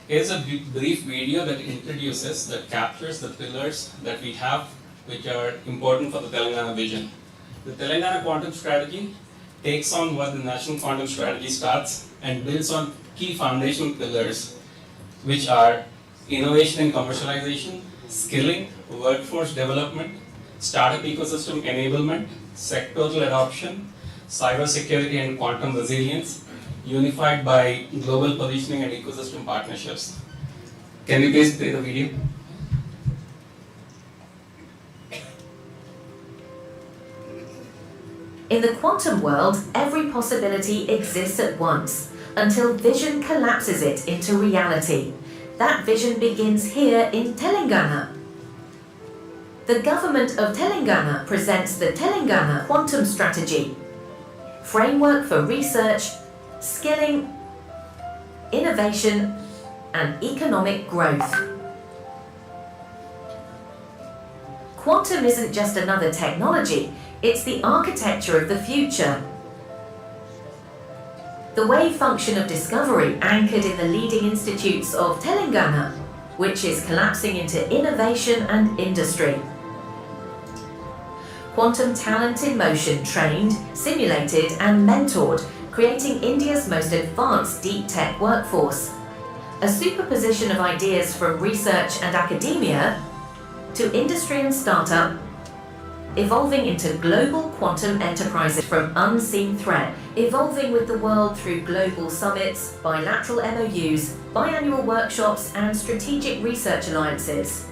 here's a brief video that introduces, that captures the pillars that we have, which are important for the Telangana vision. The Telangana Quantum Strategy takes on what the National Quantum Strategy starts and builds on key foundational pillars, which are innovation and commercialization, skilling, workforce development, startup ecosystem enablement, sectoral adoption, cybersecurity and quantum resilience, unified by global positioning and ecosystem partnerships. Can we please play the video? In the quantum world, every possibility exists at once, until vision collapses it into reality. That vision begins here in Telangana. The government of Telangana presents the Telangana Quantum Strategy, framework for research, skilling, innovation, and economic growth. Quantum isn't just another technology, it's the architecture of the future. The wave function of discovery anchored in the leading institutes of Telangana, which is collapsing into innovation and industry. Quantum talent in motion trained, simulated and mentored, creating India's most advanced deep tech workforce. A superposition of ideas from research and academia to industry and startup, evolving into global quantum enterprises from unseen threat, evolving with the world through global summits, bilateral MOUs, biannual workshops and strategic research alliances.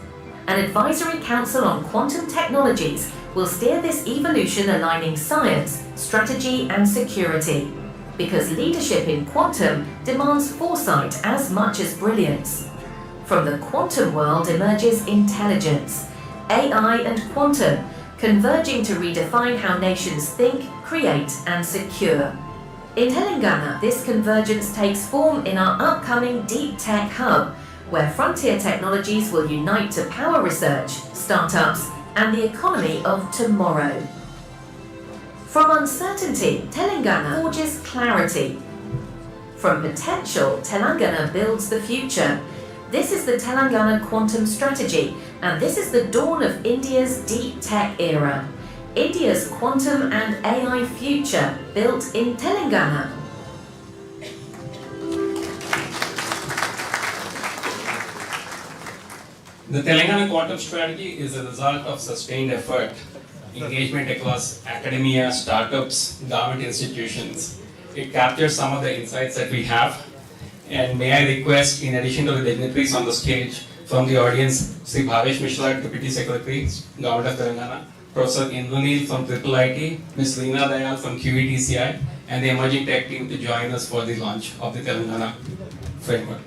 An advisory council on quantum technologies will steer this evolution, aligning science, strategy and security. Because leadership in quantum demands foresight as much as brilliance. From the quantum world emerges intelligence, AI and quantum, converging to redefine how nations think, create and secure. In Telangana, this convergence takes form in our upcoming Deep Tech Hub, where frontier technologies will unite to power research, startups and the economy of tomorrow. From uncertainty, Telangana forges clarity. From potential, Telangana builds the future. This is the Telangana Quantum Strategy, and this is the dawn of India's deep tech era. India's quantum and AI future, built in Telangana. The Telangana Quantum Strategy is a result of sustained effort, engagement across academia, startups, government institutions. It captures some of the insights that we have. And may I request, in addition to the dignitaries on the stage, from the audience, Shri Bhavesh Mishra, Deputy Secretary, Government of Telangana, Professor Indranil from IIIT, Ms. Reena Dayal from QETCI, and the emerging tech team to join us for the launch of the Telangana framework.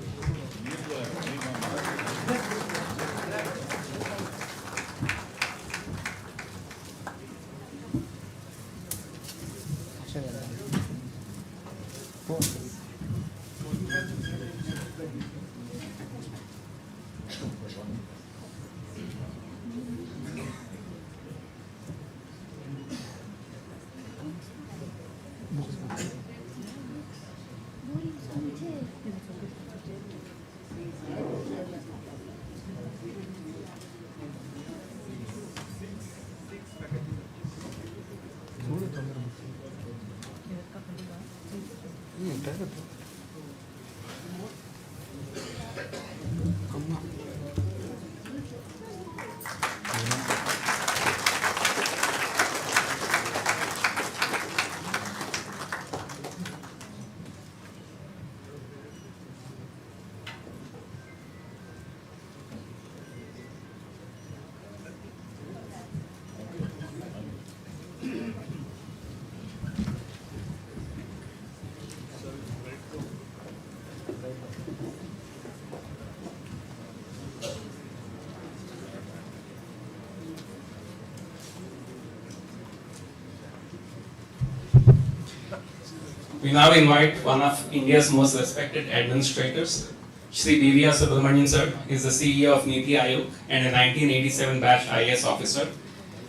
We now invite one of India's most respected administrators, Shri Divya Subramanian sir, is the CEO of Niti Aayog and a 1987 batch IAS officer,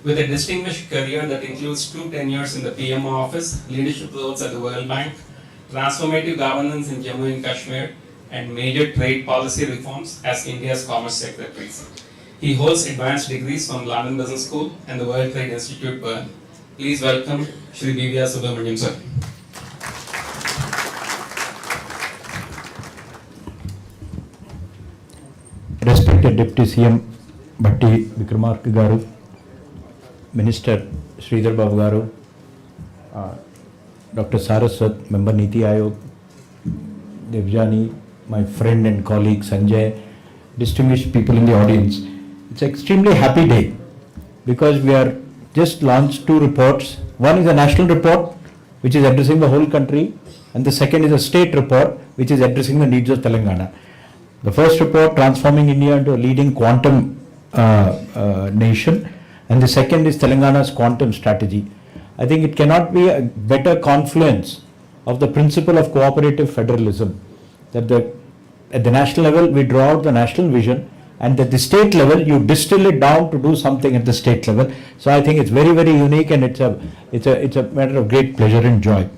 with a distinguished career that includes 2 tenures in the PMO office, leadership roles at the World Bank, transformative governance in Jammu and Kashmir, and major trade policy reforms as India's Commerce Secretary. He holds advanced degrees from London Business School and the World Trade Institute, Bern. Please welcome Shri Divya Subramanian sir. Respected Deputy CM Bhatti Vikramarka Garu, Minister Sridhar Babu Garu, Dr. Saraswat, member Niti Ayog, Devjani, my friend and colleague Sanjay, distinguished people in the audience. It's an extremely happy day because we are just launched 2 reports. One is a national report which is addressing the whole country, and the second is a state report which is addressing the needs of Telangana. The first report, transforming India into a leading quantum nation, and the second is Telangana's quantum strategy. I think it cannot be a better confluence of the principle of cooperative federalism, that at the national level we draw out the national vision, and at the state level you distill it down to do something at the state level. So I think it's very, very unique, and it's a matter of great pleasure and joy.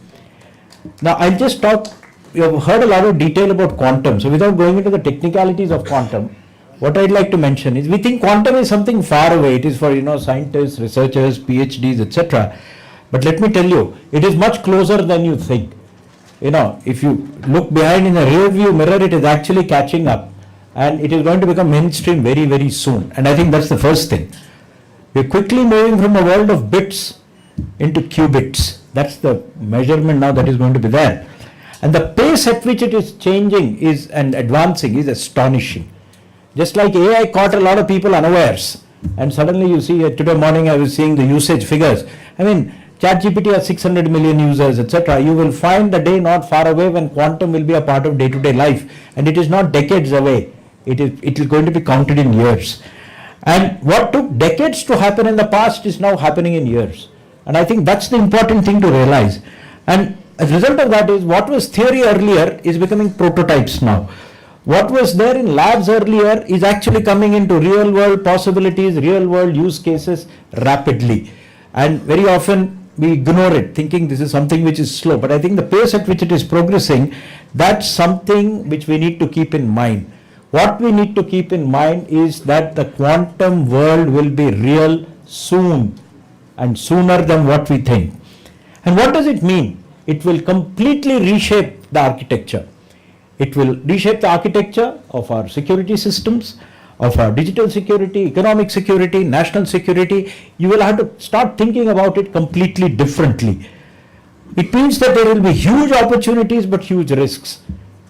Now I'll just talk. You have heard a lot of detail about quantum, so without going into the technicalities of quantum, what I'd like to mention is we think quantum is something far away. It is for scientists, researchers, PhDs, etc. But let me tell you, it is much closer than you think. If you look behind in the rear view mirror, it is actually catching up, and it is going to become mainstream very, very soon. And I think that's the first thing. We're quickly moving from a world of bits into qubits. That's the measurement now that is going to be there. And the pace at which it is changing and advancing is astonishing. Just like AI caught a lot of people unawares, and suddenly you see, today morning I was seeing the usage figures. I mean, ChatGPT has 600 million users, etc. You will find the day not far away when quantum will be a part of day-to-day life, and it is not decades away. It is going to be counted in years. And what took decades to happen in the past is now happening in years. And I think that's the important thing to realize. And as a result of that is what was theory earlier is becoming prototypes now. What was there in labs earlier is actually coming into real world possibilities, real world use cases rapidly. And very often we ignore it, thinking this is something which is slow. But I think the pace at which it is progressing, that's something which we need to keep in mind. What we need to keep in mind is that the quantum world will be real soon, and sooner than what we think. And what does it mean? It will completely reshape the architecture. It will reshape the architecture of our security systems, of our digital security, economic security, national security. You will have to start thinking about it completely differently. It means that there will be huge opportunities but huge risks.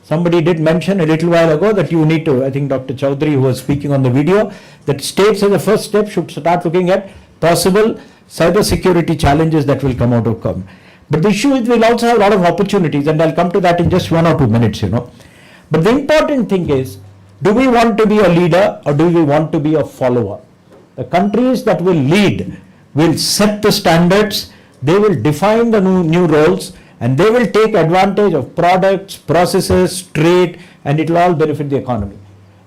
Somebody did mention a little while ago that you need to, I think Dr. Chaudhary, who was speaking on the video, that states as a first step should start looking at possible cyber security challenges that will come out of come. But the issue is we'll also have a lot of opportunities, and I'll come to that in just 1 or 2 minutes, But the important thing is, do we want to be a leader or do we want to be a follower? The countries that will lead will set the standards, they will define the new roles, and they will take advantage of products, processes, trade, and it will all benefit the economy.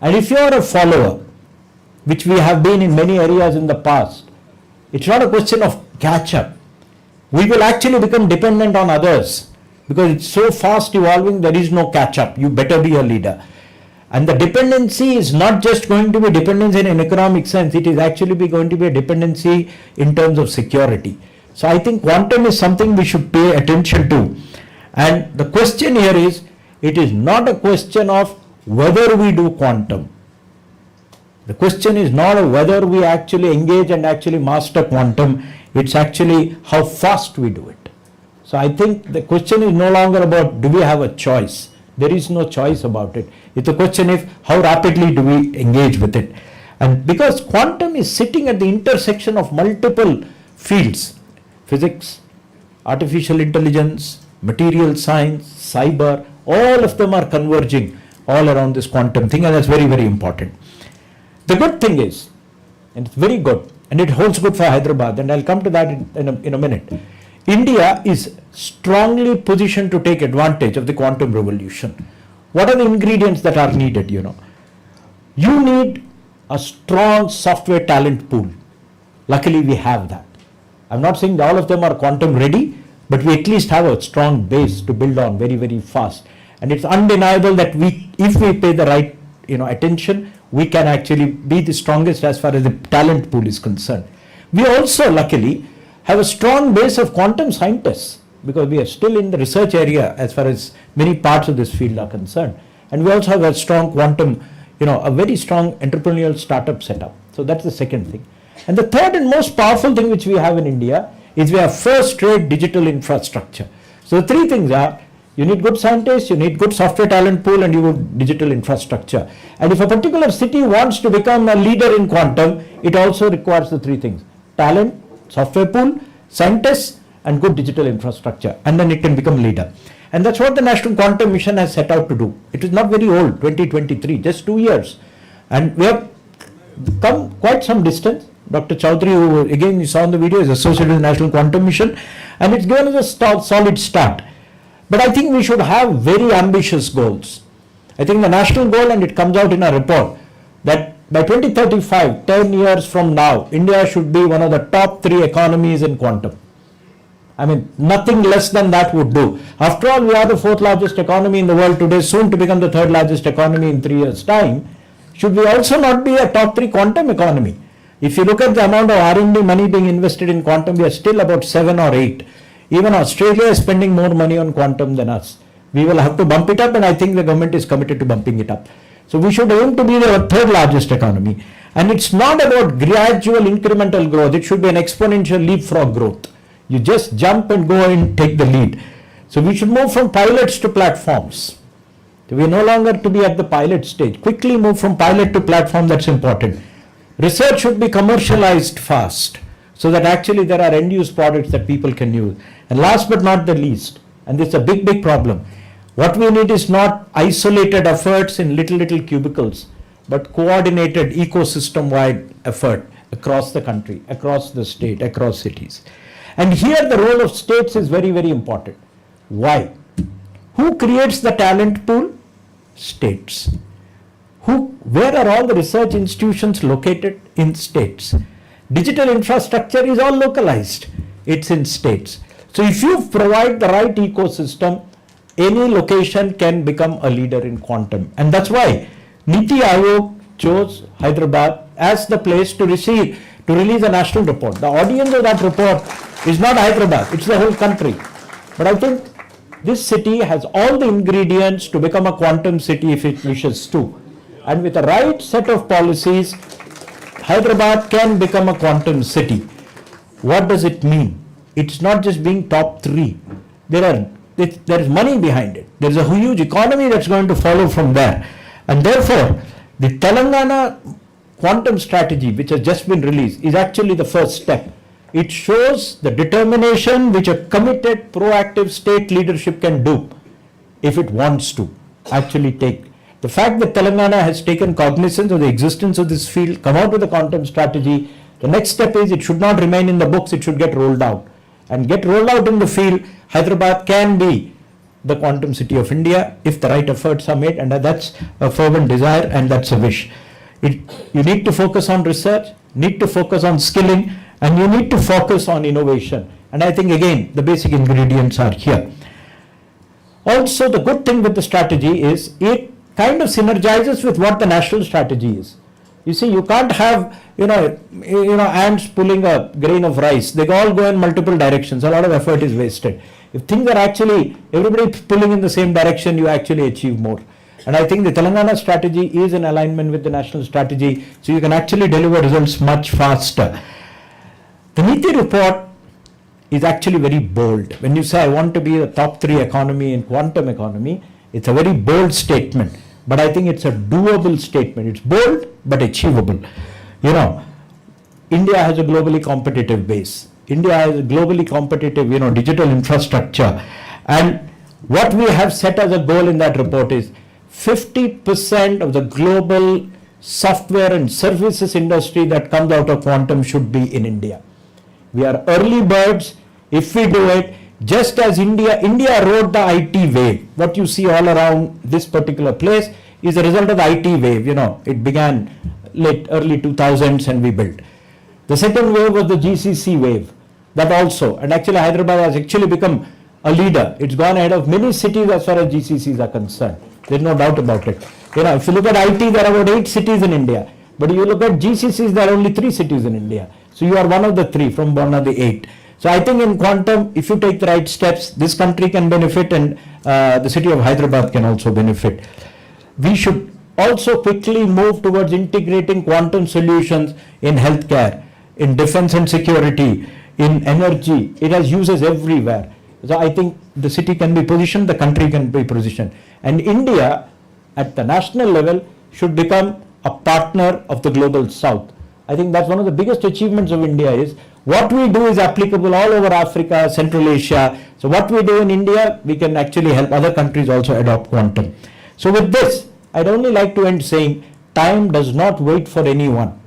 And if you are a follower, which we have been in many areas in the past, it's not a question of catch up. We will actually become dependent on others because it's so fast evolving, there is no catch up. You better be a leader. And the dependency is not just going to be dependency in an economic sense, it is actually going to be a dependency in terms of security. So I think quantum is something we should pay attention to. And the question here is, it is not a question of whether we do quantum. The question is not whether we actually engage and actually master quantum, it's actually how fast we do it. So I think the question is no longer about do we have a choice. There is no choice about it. It's a question of how rapidly do we engage with it. And because quantum is sitting at the intersection of multiple fields, physics, artificial intelligence, material science, cyber, all of them are converging all around this quantum thing, and that's very, very important. The good thing is, and it's very good, and it holds good for Hyderabad, and I'll come to that in a minute. India is strongly positioned to take advantage of the quantum revolution. What are the ingredients that are needed, You need a strong software talent pool. Luckily, we have that. I'm not saying that all of them are quantum ready, but we at least have a strong base to build on very, very fast. And it's undeniable that if we pay the right, attention, we can actually be the strongest as far as the talent pool is concerned. We also, luckily, have a strong base of quantum scientists because we are still in the research area as far as many parts of this field are concerned. And we also have a strong quantum, a very strong entrepreneurial startup setup. So that's the second thing. And the third and most powerful thing which we have in India is we have first-rate digital infrastructure. So the three things are, you need good scientists, you need good software talent pool, and you need digital infrastructure. And if a particular city wants to become a leader in quantum, it also requires the three things: talent, software pool, scientists, and good digital infrastructure. And then it can become leader. And that's what the National Quantum Mission has set out to do. It is not very old, 2023, just 2 years. And we have come quite some distance. Dr. Chaudhary, who again you saw in the video, is associated with the National Quantum Mission, and it's given us a solid start. But I think we should have very ambitious goals. I think the national goal, and it comes out in a report, that by 2035, 10 years from now, India should be one of the top 3 economies in quantum. I mean, nothing less than that would do. After all, we are the 4th largest economy in the world today, soon to become the 3rd largest economy in 3 years' time. Should we also not be a top 3 quantum economy? If you look at the amount of R&D money being invested in quantum, we are still about 7 or 8. Even Australia is spending more money on quantum than us. We will have to bump it up, and I think the government is committed to bumping it up. So we should aim to be the 3rd largest economy. And it's not about gradual incremental growth. It should be an exponential leapfrog growth. You just jump and go and take the lead. So we should move from pilots to platforms. We are no longer to be at the pilot stage. Quickly move from pilot to platform, that's important. Research should be commercialized fast, so that actually there are end-use products that people can use. And last but not the least, and this is a big, big problem, what we need is not isolated efforts in little cubicles, but coordinated ecosystem-wide effort across the country, across the state, across cities. And here the role of states is very, very important. Why? Who creates the talent pool? States. Where are all the research institutions located? In states. Digital infrastructure is all localized. It's in states. So if you provide the right ecosystem, any location can become a leader in quantum. And that's why Niti Aayog chose Hyderabad as the place to release a national report. The audience of that report is not Hyderabad, it's the whole country. But I think this city has all the ingredients to become a quantum city if it wishes to. And with the right set of policies, Hyderabad can become a quantum city. What does it mean? It's not just being top 3. There is money behind it. There is a huge economy that's going to follow from there. And therefore, the Telangana quantum strategy, which has just been released, is actually the first step. It shows the determination which a committed, proactive state leadership can do if it wants to actually take. The fact that Telangana has taken cognizance of the existence of this field, come out with a quantum strategy, the next step is it should not remain in the books, it should get rolled out. And get rolled out in the field, Hyderabad can be the quantum city of India if the right efforts are made, and that's a fervent desire and that's a wish. You need to focus on research, need to focus on skilling, and you need to focus on innovation. And I think again, the basic ingredients are here. Also, the good thing with the strategy is it kind of synergizes with what the national strategy is. You see, you can't have, ants pulling a grain of rice. They all go in multiple directions. A lot of effort is wasted. If things are actually, everybody pulling in the same direction, you actually achieve more. And I think the Telangana strategy is in alignment with the national strategy, so you can actually deliver results much faster. The Niti report is actually very bold. When you say, I want to be the top 3 economy in quantum economy, it's a very bold statement. But I think it's a doable statement. It's bold, but achievable. India has a globally competitive base. India has a globally competitive, digital infrastructure. And what we have set as a goal in that report is 50% of the global software and services industry that comes out of quantum should be in India. We are early birds. If we do it, just as India rode the IT wave. What you see all around this particular place is a result of the IT wave. It began early 2000s and we built. The second wave was the GCC wave. That also, and actually Hyderabad has actually become a leader. It's gone ahead of many cities as far as GCCs are concerned. There's no doubt about it. If you look at IT, there are about 8 cities in India. But if you look at GCCs, there are only 3 cities in India. So you are one of the 3 from one of the 8. So I think in quantum, if you take the right steps, this country can benefit and the city of Hyderabad can also benefit. We should also quickly move towards integrating quantum solutions in healthcare, in defense and security, in energy. It has uses everywhere. So I think the city can be positioned, the country can be positioned. And India at the national level should become a partner of the global south. I think that's one of the biggest achievements of India is what we do is applicable all over Africa, Central Asia. So what we do in India, we can actually help other countries also adopt quantum. So with this, I'd only like to end saying time does not wait for anyone.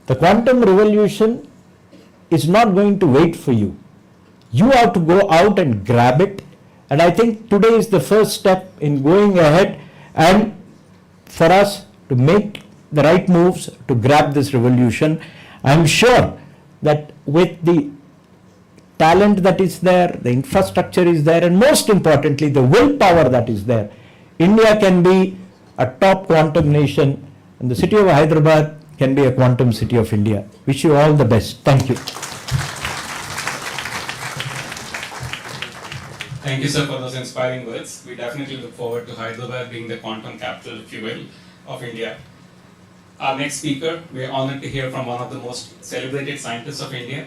The quantum revolution is not going to wait for you. You have to go out and grab it. And I think today is the first step in going ahead and for us to make the right moves to grab this revolution. I'm sure that with the talent that is there, the infrastructure is there, and most importantly, the willpower that is there, India can be a top quantum nation, and the city of Hyderabad can be a quantum city of India. Wish you all the best. Thank you. Thank you, sir, for those inspiring words. We definitely look forward to Hyderabad being the quantum capital, if you will, of India. Our next speaker, we are honored to hear from one of the most celebrated scientists of India,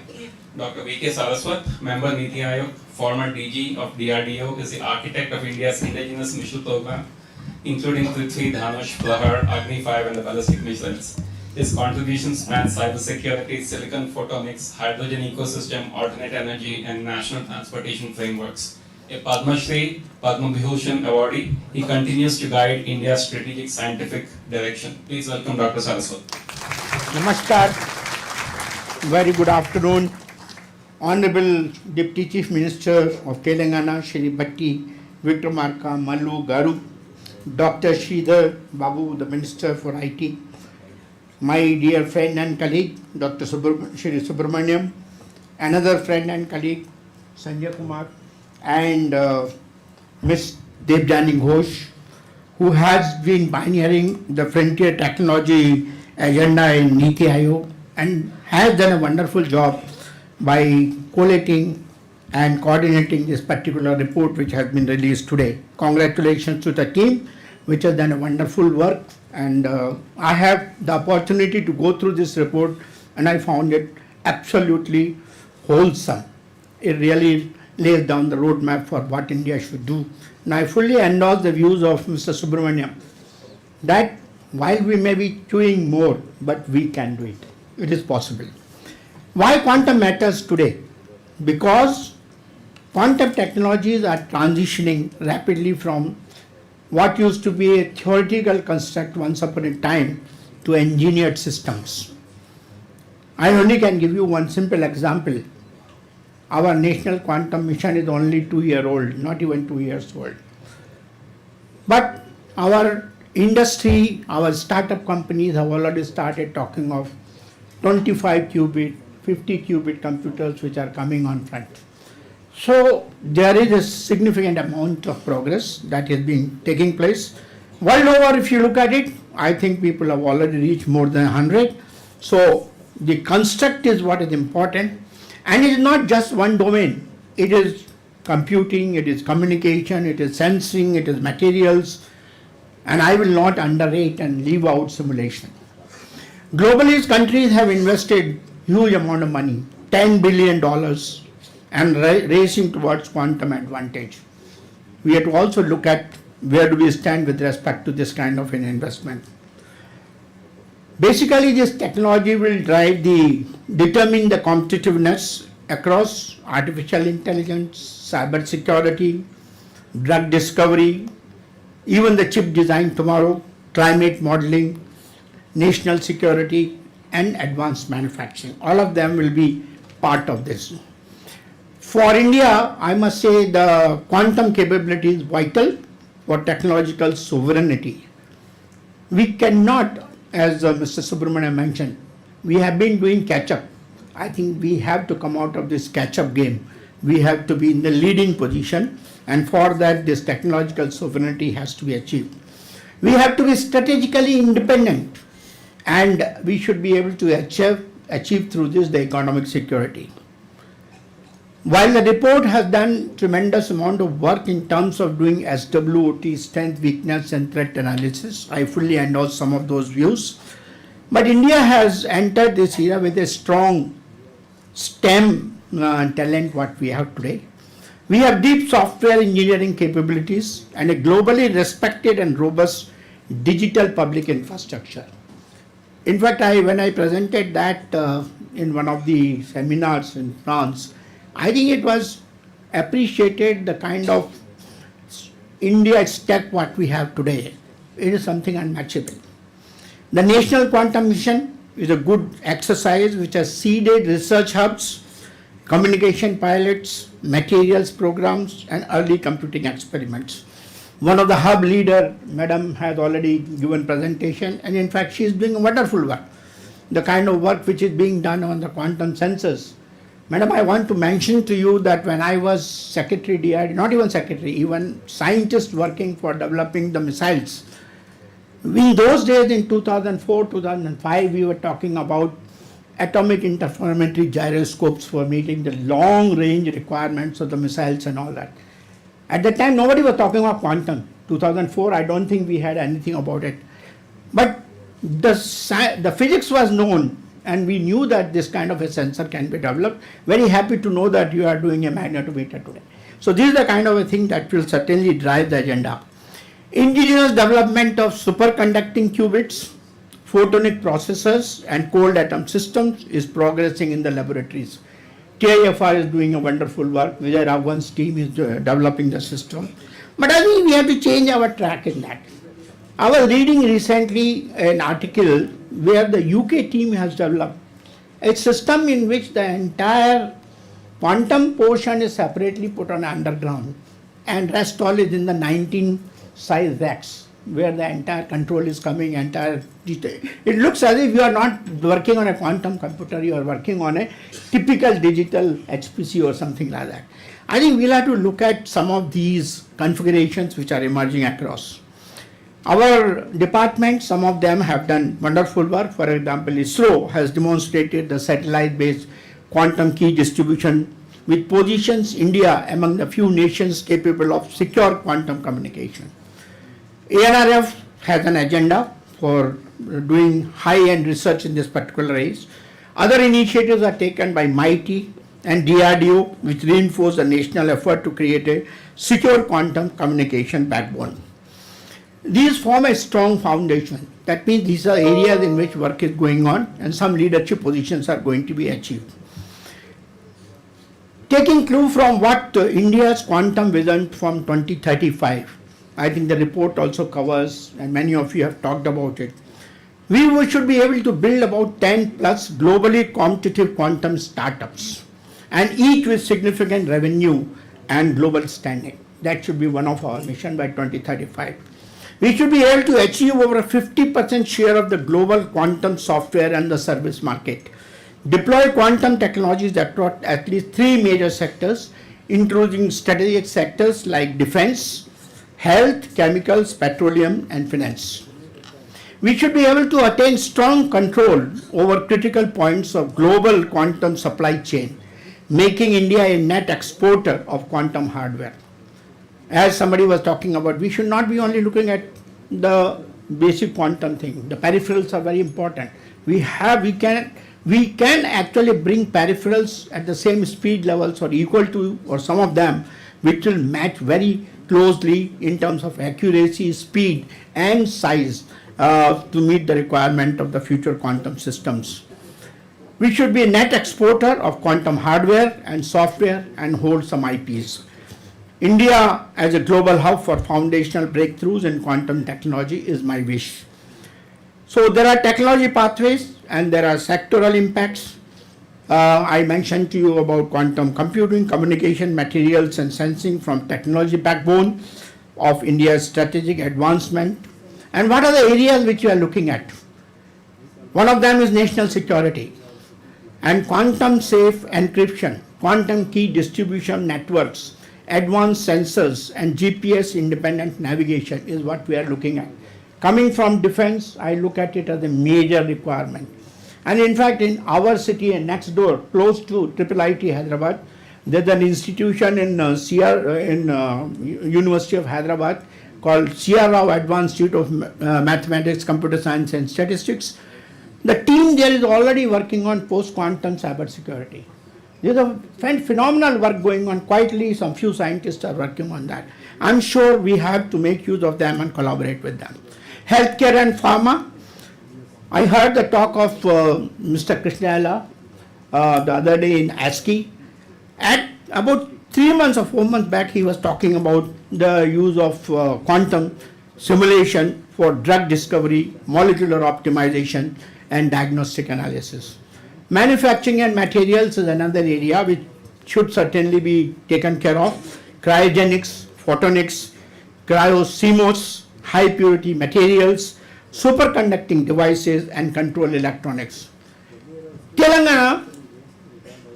Dr. V.K. Saraswat, member Niti Aayog, former DG of DRDO, is the architect of India's indigenous missile program, including Prithvi, Dhanush, Prahar, Agni 5 and the ballistic missiles. His contributions span cybersecurity, silicon photonics, hydrogen ecosystem, alternate energy, and national transportation frameworks. A Padma Shri, Padma Vibhushan awardee, he continues to guide India's strategic scientific direction. Please welcome Dr. Saraswat. Namaskar. Very good afternoon. Honorable Deputy Chief Minister of Telangana, Shri Bhatti Vikramarka Mallu Garu, Dr. Sridhar Babu, the Minister for IT, my dear friend and colleague, Dr. Shri Subramaniam, another friend and colleague, Sanjay Kumar, and Ms. Devjani Ghosh, who has been pioneering the frontier technology agenda in Niti Aayog and has done a wonderful job by collating and coordinating this particular report which has been released today. Congratulations to the team which has done a wonderful work, and I have the opportunity to go through this report and I found it absolutely wholesome. It really lays down the roadmap for what India should do. And I fully endorse the views of Mr. Subramaniam that while we may be doing more, but we can do it. It is possible. Why quantum matters today? Because quantum technologies are transitioning rapidly from what used to be a theoretical construct once upon a time to engineered systems. I only can give you one simple example. Our national quantum mission is only 2 years old, not even 2 years old. But our industry, our startup companies have already started talking of 25 qubit, 50 qubit computers which are coming on front. So there is a significant amount of progress that is being taking place. World over, if you look at it, I think people have already reached more than 100. So the construct is what is important. And it is not just one domain. It is computing, it is communication, it is sensing, it is materials, and I will not underrate and leave out simulation. Globally, countries have invested huge amount of money, $10 billion, and racing towards quantum advantage. We have to also look at where do we stand with respect to this kind of an investment. Basically, this technology will determine the competitiveness across artificial intelligence, cyber security, drug discovery, even the chip design tomorrow, climate modeling, national security, and advanced manufacturing. All of them will be part of this. For India, I must say the quantum capability is vital for technological sovereignty. We cannot, as Mr. Subramaniam mentioned, we have been doing catch-up. I think we have to come out of this catch-up game. We have to be in the leading position, and for that this technological sovereignty has to be achieved. We have to be strategically independent, and we should be able to achieve through this the economic security. While the report has done tremendous amount of work in terms of doing SWOT, strength, weakness and threat analysis, I fully endorse some of those views. But India has entered this era with a strong STEM talent what we have today. We have deep software engineering capabilities and a globally respected and robust digital public infrastructure. In fact, when I presented that in one of the seminars in France, I think it was appreciated the kind of India tech what we have today. It is something unmatchable. The National Quantum Mission is a good exercise which has seeded research hubs, communication pilots, materials programs, and early computing experiments. One of the hub leader, madam, has already given presentation, and in fact she is doing wonderful work. The kind of work which is being done on the quantum sensors. Madam, I want to mention to you that when I was secretary DRD, not even secretary, even scientist working for developing the missiles, in those days in 2004, 2005, we were talking about atomic interferometry gyroscopes for meeting the long range requirements of the missiles and all that. At that time, nobody was talking about quantum. 2004, I don't think we had anything about it. But the physics was known, and we knew that this kind of a sensor can be developed. Very happy to know that you are doing a magnetometer today. So this is the kind of a thing that will certainly drive the agenda. Indigenous development of superconducting qubits, photonic processors, and cold atom systems is progressing in the laboratories. TIFR is doing a wonderful work. Vijay Raghavan's team is developing the system. But I think we have to change our track in that. I was reading recently an article where the UK team has developed a system in which the entire quantum portion is separately put on underground and rest all is in the 19 size racks where the entire control is coming, entire detail. It looks as if you are not working on a quantum computer, you are working on a typical digital HPC or something like that. I think we'll have to look at some of these configurations which are emerging across. Our department, some of them have done wonderful work. For example, ISRO has demonstrated the satellite-based quantum key distribution which positions India among the few nations capable of secure quantum communication. ANRF has an agenda for doing high-end research in this particular race. Other initiatives are taken by MIT and DRDO, which reinforce the national effort to create a secure quantum communication backbone. These form a strong foundation. That means these are areas in which work is going on and some leadership positions are going to be achieved. Taking clue from what India's quantum vision from 2035, I think the report also covers, and many of you have talked about it. We should be able to build about 10 plus globally competitive quantum startups, and each with significant revenue and global standing. That should be one of our mission by 2035. We should be able to achieve over a 50% share of the global quantum software and the service market. Deploy quantum technologies across at least 3 major sectors, including strategic sectors like defense, health, chemicals, petroleum, and finance. We should be able to attain strong control over critical points of global quantum supply chain, making India a net exporter of quantum hardware. As somebody was talking about, we should not be only looking at the basic quantum thing. The peripherals are very important. We can actually bring peripherals at the same speed levels or equal to, or some of them, which will match very closely in terms of accuracy, speed, and size to meet the requirement of the future quantum systems. We should be a net exporter of quantum hardware and software and hold some IPs. India as a global hub for foundational breakthroughs in quantum technology is my wish. So there are technology pathways and there are sectoral impacts. I mentioned to you about quantum computing, communication, materials and sensing from technology backbone of India's strategic advancement. And what are the areas which you are looking at? One of them is national security and quantum safe encryption, quantum key distribution networks, advanced sensors and GPS independent navigation is what we are looking at. Coming from defense, I look at it as a major requirement. And in fact, in our city and next door, close to IIIT Hyderabad, there's an institution in University of Hyderabad called C.R. Rao Advanced Institute of Mathematics, Computer Science and Statistics. The team there is already working on post-quantum cybersecurity. There's a phenomenal work going on. Quietly, some few scientists are working on that. I'm sure we have to make use of them and collaborate with them. Healthcare and pharma. I heard the talk of Mr. Krishnala the other day in ASCII. At about 3 months or 4 months back, he was talking about the use of quantum simulation for drug discovery, molecular optimization, and diagnostic analysis. Manufacturing and materials is another area which should certainly be taken care of. Cryogenics, photonics, cryo-CMOS, high purity materials, superconducting devices, and control electronics. Telangana,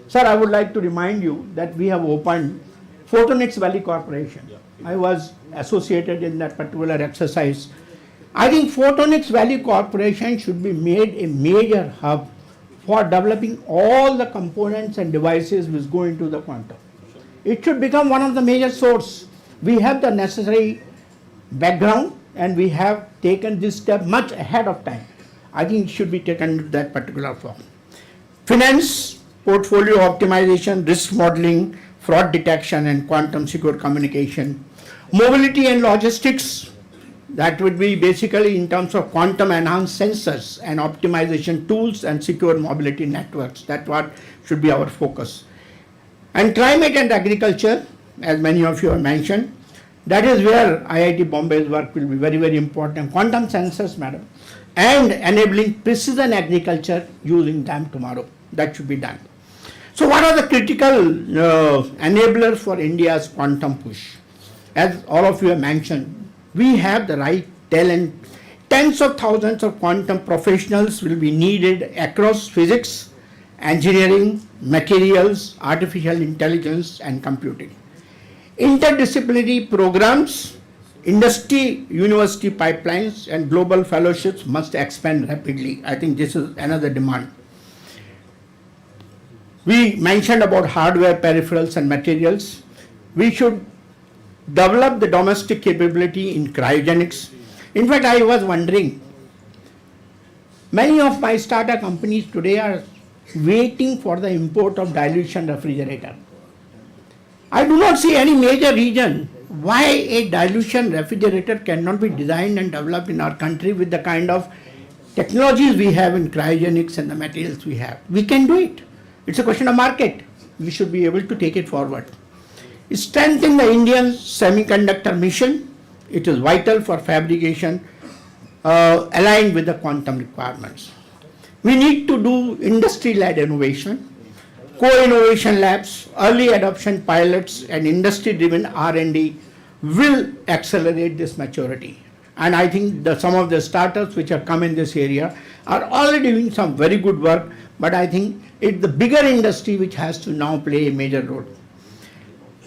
sir, I would like to remind you that we have opened Photonics Valley Corporation. I was associated in that particular exercise. I think Photonics Valley Corporation should be made a major hub for developing all the components and devices which go into the quantum. It should become one of the major sources. We have the necessary background and we have taken this step much ahead of time. I think it should be taken to that particular form. Finance, portfolio optimization, risk modeling, fraud detection, and quantum secure communication. Mobility and logistics, that would be basically in terms of quantum enhanced sensors and optimization tools and secure mobility networks. That's what should be our focus. And climate and agriculture, as many of you have mentioned, that is where IIT Bombay's work will be very, very important. Quantum sensors, madam, and enabling precision agriculture using them tomorrow. That should be done. So what are the critical enablers for India's quantum push? As all of you have mentioned, we have the right talent. Tens of thousands of quantum professionals will be needed across physics, engineering, materials, artificial intelligence, and computing. Interdisciplinary programs, industry, university pipelines, and global fellowships must expand rapidly. I think this is another demand. We mentioned about hardware, peripherals, and materials. We should develop the domestic capability in cryogenics. In fact, I was wondering, many of my startup companies today are waiting for the import of dilution refrigerator. I do not see any major reason why a dilution refrigerator cannot be designed and developed in our country with the kind of technologies we have in cryogenics and the materials we have. We can do it. It's a question of market. We should be able to take it forward. Strengthen the Indian semiconductor mission. It is vital for fabrication aligned with the quantum requirements. We need to do industry-led innovation, co-innovation labs, early adoption pilots, and industry-driven R&D will accelerate this maturity. And I think that some of the startups which have come in this area are already doing some very good work, but I think it's the bigger industry which has to now play a major role.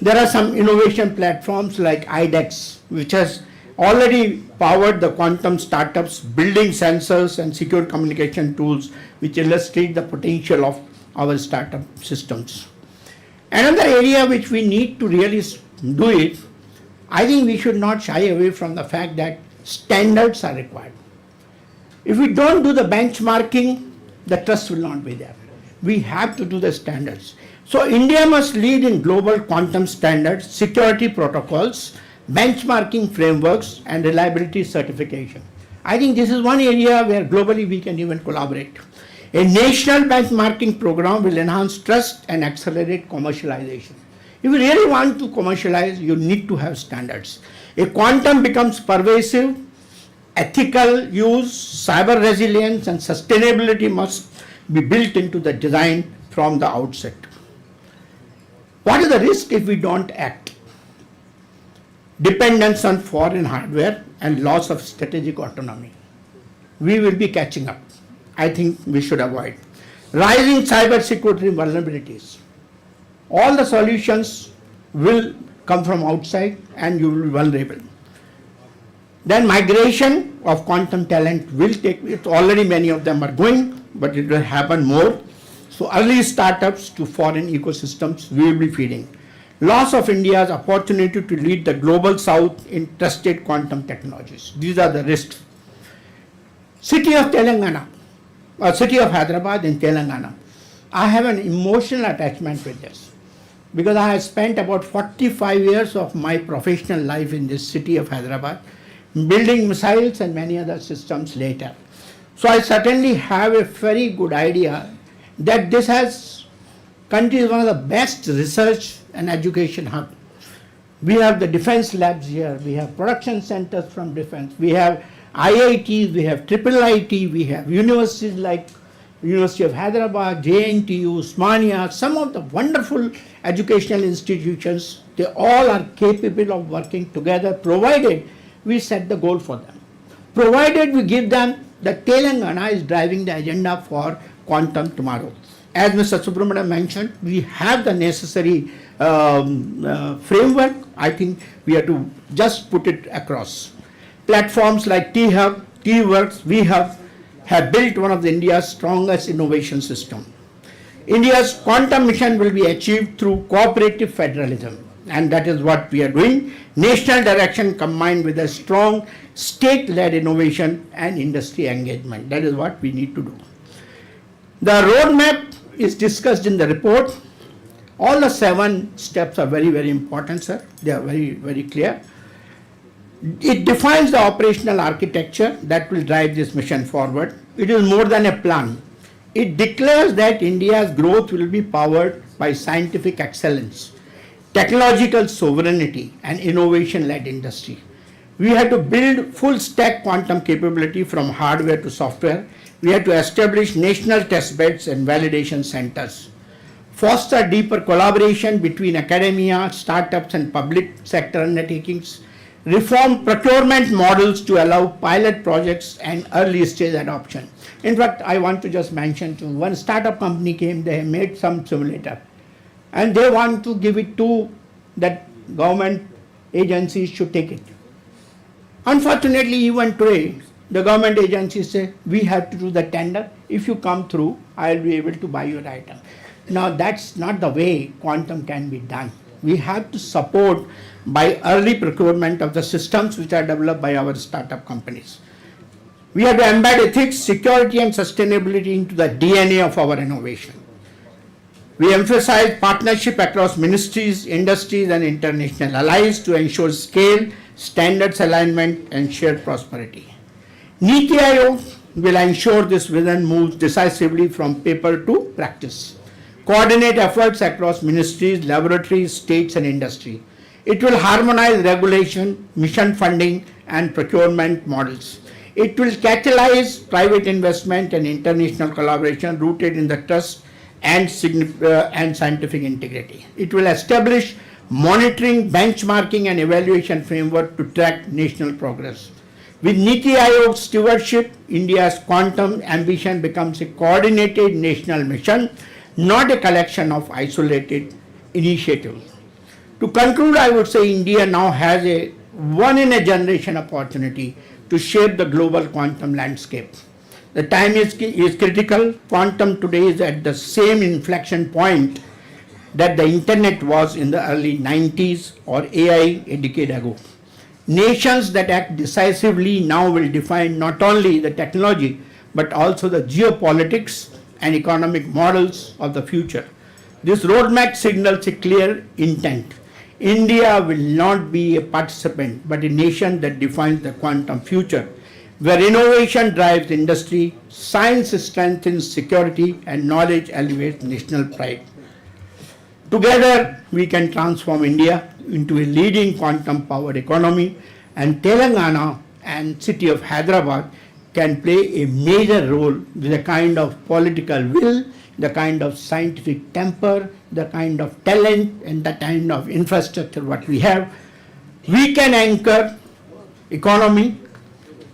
There are some innovation platforms like IDEX, which has already powered the quantum startups, building sensors and secure communication tools, which illustrate the potential of our startup systems. Another area which we need to really do it, I think we should not shy away from the fact that standards are required. If we don't do the benchmarking, the trust will not be there. We have to do the standards. So India must lead in global quantum standards, security protocols, benchmarking frameworks, and reliability certification. I think this is one area where globally we can even collaborate. A national benchmarking program will enhance trust and accelerate commercialization. If you really want to commercialize, you need to have standards. A quantum becomes pervasive, ethical use, cyber resilience, and sustainability must be built into the design from the outset. What is the risk if we don't act? Dependence on foreign hardware and loss of strategic autonomy. We will be catching up. I think we should avoid. Rising cyber security vulnerabilities. All the solutions will come from outside and you will be vulnerable. Then migration of quantum talent will take, it already many of them are going, but it will happen more. So early startups to foreign ecosystems we will be feeding. Loss of India's opportunity to lead the global south in trusted quantum technologies. These are the risks. City of Telangana, city of Hyderabad in Telangana. I have an emotional attachment with this because I have spent about 45 years of my professional life in this city of Hyderabad, building missiles and many other systems later. So I certainly have a very good idea that this country is one of the best research and education hub. We have the defense labs here, we have production centers from defense, we have IITs, we have IIIT, we have universities like University of Hyderabad, JNTU, Usmania, some of the wonderful educational institutions. They all are capable of working together provided we set the goal for them. Provided we give them that Telangana is driving the agenda for quantum tomorrow. As Mr. Subramanian mentioned, we have the necessary framework. I think we have to just put it across. Platforms like T-Hub, T-Works, V-Hub have built one of India's strongest innovation system. India's quantum mission will be achieved through cooperative federalism, and that is what we are doing. National direction combined with a strong state-led innovation and industry engagement. That is what we need to do. The roadmap is discussed in the report. All the 7 steps are very, very important, sir. They are very, very clear. It defines the operational architecture that will drive this mission forward. It is more than a plan. It declares that India's growth will be powered by scientific excellence, technological sovereignty, and innovation-led industry. We have to build full-stack quantum capability from hardware to software. We have to establish national test beds and validation centers, foster deeper collaboration between academia, startups, and public sector undertakings, reform procurement models to allow pilot projects and early stage adoption. In fact, I want to just mention to one startup company came, they have made some simulator and they want to give it to that government agencies should take it. Unfortunately, even today, the government agencies say, we have to do the tender. If you come through, I'll be able to buy your item. Now, that's not the way quantum can be done. We have to support by early procurement of the systems which are developed by our startup companies. We have to embed ethics, security, and sustainability into the DNA of our innovation. We emphasize partnership across ministries, industries, and international allies to ensure scale, standards alignment, and shared prosperity. Niti Aayog will ensure this vision moves decisively from paper to practice. Coordinate efforts across ministries, laboratories, states, and industry. It will harmonize regulation, mission funding, and procurement models. It will catalyze private investment and international collaboration rooted in the trust and scientific integrity. It will establish monitoring, benchmarking, and evaluation framework to track national progress. With Niti Aayog's stewardship, India's quantum ambition becomes a coordinated national mission, not a collection of isolated initiatives. To conclude, I would say India now has a one-in-a-generation opportunity to shape the global quantum landscape. The time is critical. Quantum today is at the same inflection point that the internet was in the early 90s or AI a decade ago. Nations that act decisively now will define not only the technology but also the geopolitics and economic models of the future. This roadmap signals a clear intent. India will not be a participant but a nation that defines the quantum future, where innovation drives industry, science strengthens security, and knowledge elevates national pride. Together, we can transform India into a leading quantum-powered economy, and Telangana and city of Hyderabad can play a major role with the kind of political will, the kind of scientific temper, the kind of talent, and the kind of infrastructure what we have. We can anchor economy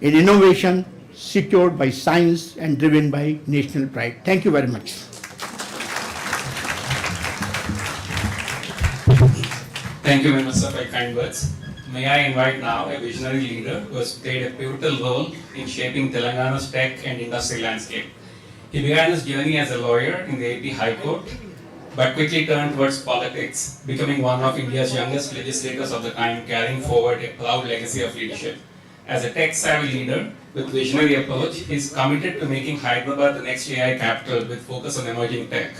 in innovation secured by science and driven by national pride. Thank you very much. Thank you very much, sir, for your kind words. May I invite now a visionary leader who has played a pivotal role in shaping Telangana's tech and industry landscape. He began his journey as a lawyer in the AP High Court, but quickly turned towards politics, becoming one of India's youngest legislators of the time, carrying forward a proud legacy of leadership. As a tech-savvy leader, with visionary approach. He's committed to making Hyderabad the next AI capital with focus on emerging tech.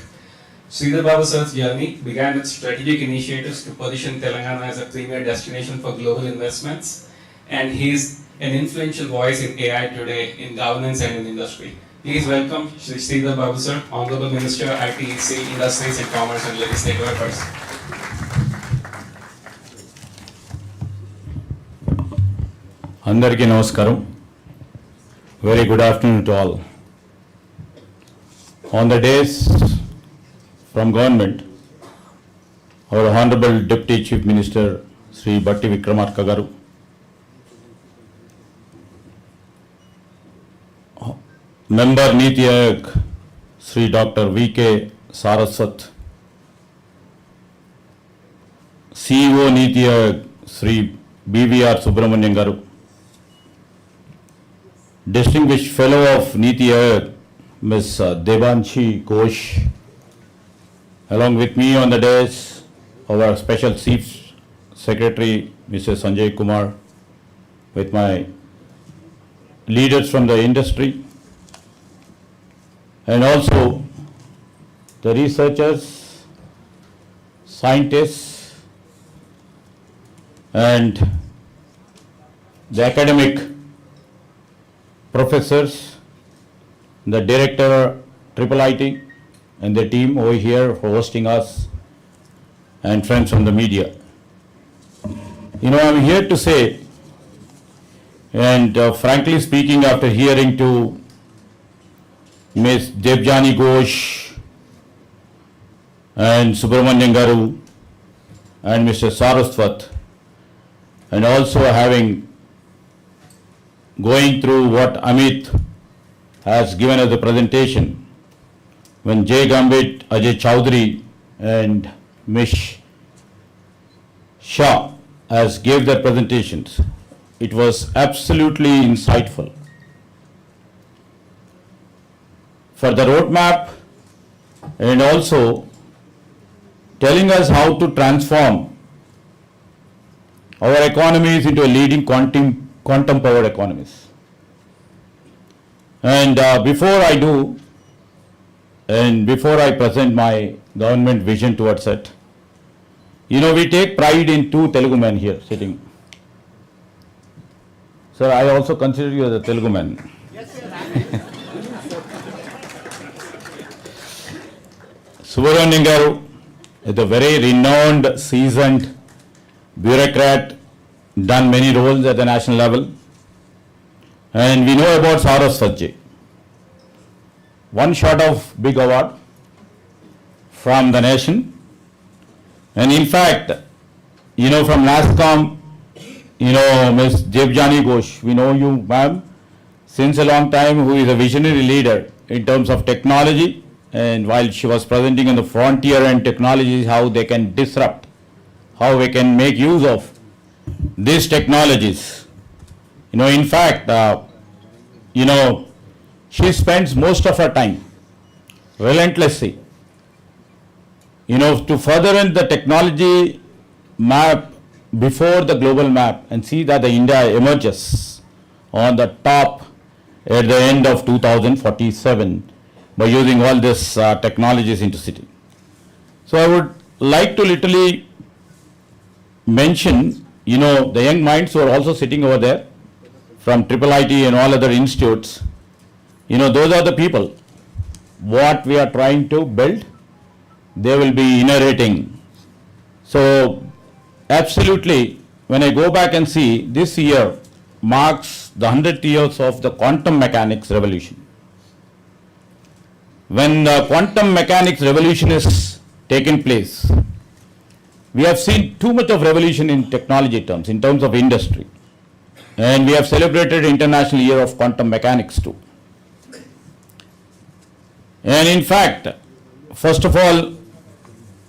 Sridhar Babu sir's journey began with strategic initiatives to position Telangana as a premier destination for global investments, and he's an influential voice in AI today in governance and in industry. Please welcome Shri Sridhar Babu sir, Honorable Minister, ITEC, Industries and Commerce and Legislative Affairs. అందరికీ నమస్కారం. Very good afternoon to all. On the days from government, our Honorable Deputy Chief Minister Shri Batti Vikramarka garu, Member Niti Aayog Shri Dr. V.K. Saraswat, CEO Niti Aayog Shri B.V.R. Subramanian garu, Distinguished Fellow of Niti Aayog, Ms. Devanshi Ghosh, along with me on the days, our Special Chief Secretary, Mr. Sanjay Kumar, with my leaders from the industry, and also the researchers, scientists, and the academic professors, the director IIIT and the team over here for hosting us, and friends from the media. You know, I'm here to say, and frankly speaking, after hearing to Ms. Debjani Ghosh and Subramanian Garu and Mr. Saraswat, and also going through what Amit has given as a presentation, when Jay Gambit, Ajay Chowdhury and Ms. Shah has gave their presentations, it was absolutely insightful. For the roadmap and also telling us how to transform our economies into a leading quantum powered economies. And before I do, and before I present my government vision towards it, you know, we take pride in two Telugu men here sitting. Sir, I also consider you as a Telugu man. Subramanian Garu is a very renowned, seasoned bureaucrat, done many roles at the national level. And we know about Saraswat ji. One shot of big award from the nation. And in fact, you know, from NASCOM, you know, Ms. Debjani Ghosh, we know you, ma'am, since a long time, who is a visionary leader in terms of technology. And while she was presenting on the frontier and technologies, how they can disrupt, how we can make use of these technologies. You know, in fact, you know, she spends most of her time relentlessly, you know, to further the technology map before the global map and see that the India emerges on the top at the end of 2047 by using all these technologies into city. So I would like to literally mention, you know, the young minds who are also sitting over there from IIIT and all other institutes. You know, those are the people. What we are trying to build, they will be inheriting. So absolutely, when I go back and see, this year marks the 100th years of the quantum mechanics revolution. When the quantum mechanics revolution is taken place, we have seen too much of revolution in technology terms, in terms of industry. And we have celebrated International Year of Quantum Mechanics too. And in fact, first of all,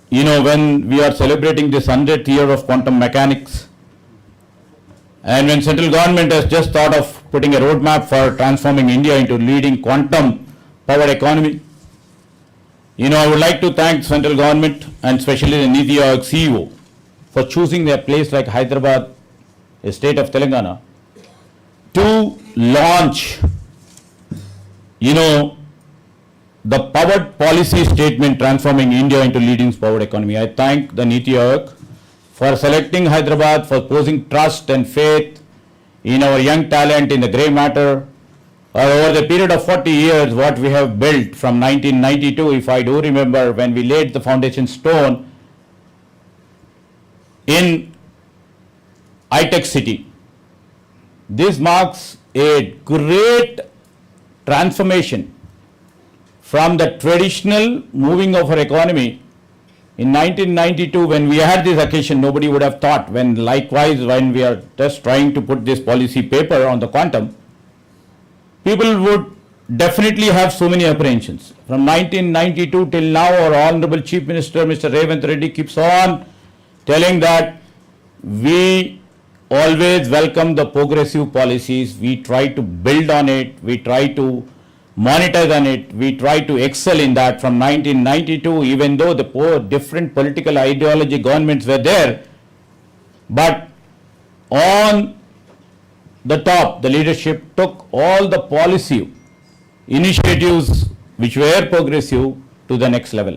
you know, when we are celebrating this 100th year of quantum mechanics, and when central government has just thought of putting a roadmap for transforming India into leading quantum powered economy, you know, I would like to thank central government and especially the Niti Aayog CEO for choosing their place like Hyderabad, a state of Telangana, to launch, the powered policy statement transforming India into leading powered economy. I thank the Niti Aayog for selecting Hyderabad, for posing trust and faith in our young talent in the grey matter. Over the period of 40 years, what we have built from 1992, if I do remember, when we laid the foundation stone in high-tech city. This marks a great transformation from the traditional moving of our economy. In 1992, when we had this occasion, nobody would have thought, when we are just trying to put this policy paper on the quantum, people would definitely have so many apprehensions. From 1992 till now, our Honorable Chief Minister, Mr. Revanth Reddy, keeps on telling that we always welcome the progressive policies, we try to build on it, we try to monetize on it, we try to excel in that. From 1992, even though the different political ideology governments were there, but on the top, the leadership took all the policy initiatives which were progressive to the next level.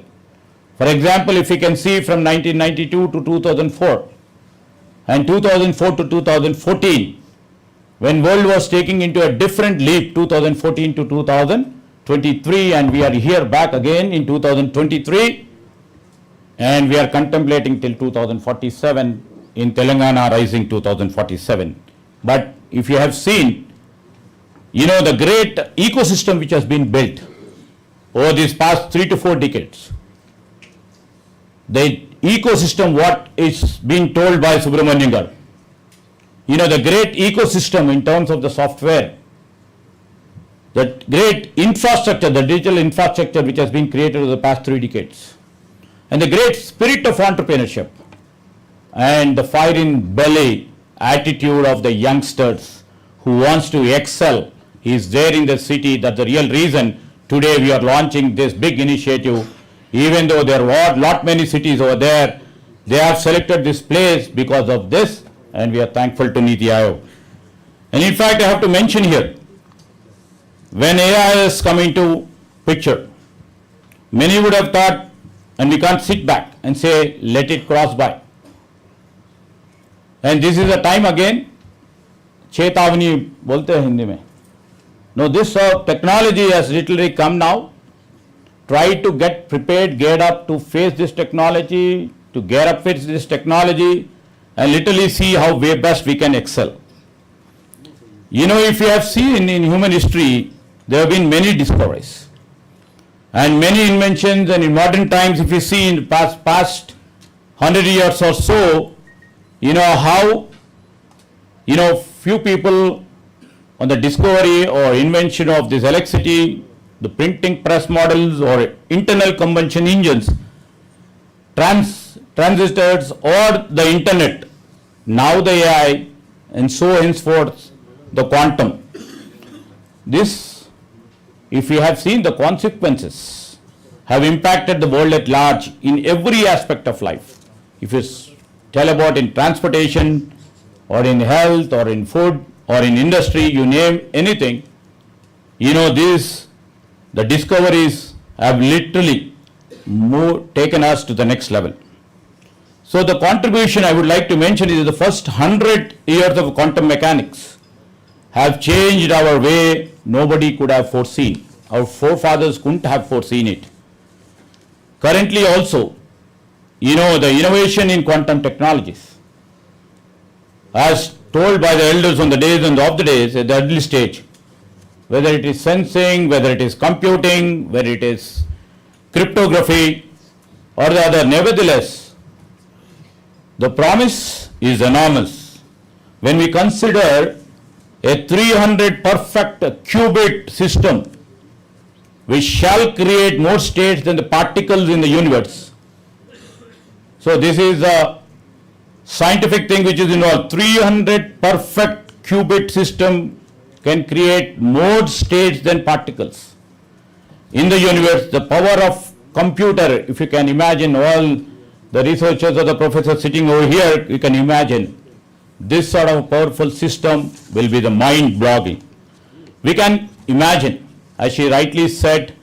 For example, if you can see from 1992 to 2004 and 2004 to 2014, when world was taking into a different leap, 2014 to 2023, and we are here back again in 2023, and we are contemplating till 2047 in Telangana rising 2047. But if you have seen, the great ecosystem which has been built over these past 3 to 4 decades, the ecosystem what is being told by Subramanian Garu, the great ecosystem in terms of the software, the great infrastructure, the digital infrastructure which has been created over the past 3 decades, and the great spirit of entrepreneurship and the fire in belly attitude of the youngsters who wants to excel is there in the city. That's the real reason today we are launching this big initiative. Even though there were not many cities over there, they have selected this place because of this, and we are thankful to Niti Aayog. And in fact, I have to mention here, when AI is coming to picture, many would have thought, and we can't sit back and say, let it cross by. And this is a time again, Chetavani bolte hai Hindi mein. No, this technology has literally come now. Try to get prepared, get up to face this technology, to gear up with this technology, and literally see how way best we can excel. If you have seen in human history, there have been many discoveries and many inventions, and in modern times, if you see in the past 100 years or so, how, few people on the discovery or invention of this electricity, the printing press models or internal combustion engines, transistors or the internet, now the AI, and so henceforth the quantum. This, if you have seen the consequences, have impacted the world at large in every aspect of life. If you tell about in transportation or in health or in food or in industry, you name anything, the discoveries have literally taken us to the next level. So the contribution I would like to mention is the first 100 years of quantum mechanics have changed our way nobody could have foreseen. Our forefathers couldn't have foreseen it. Currently also, the innovation in quantum technologies, as told by the elders on the days and of the days at the early stage, whether it is sensing, whether it is computing, whether it is cryptography or the other, nevertheless, the promise is enormous. When we consider a 300 perfect qubit system which shall create more states than the particles in the universe. So this is a scientific thing which is involved. 300 perfect qubit system can create more states than particles in the universe. The power of computer, if you can imagine all the researchers or the professors sitting over here, you can imagine this sort of powerful system will be the mind-blogging. We can imagine, as she rightly said,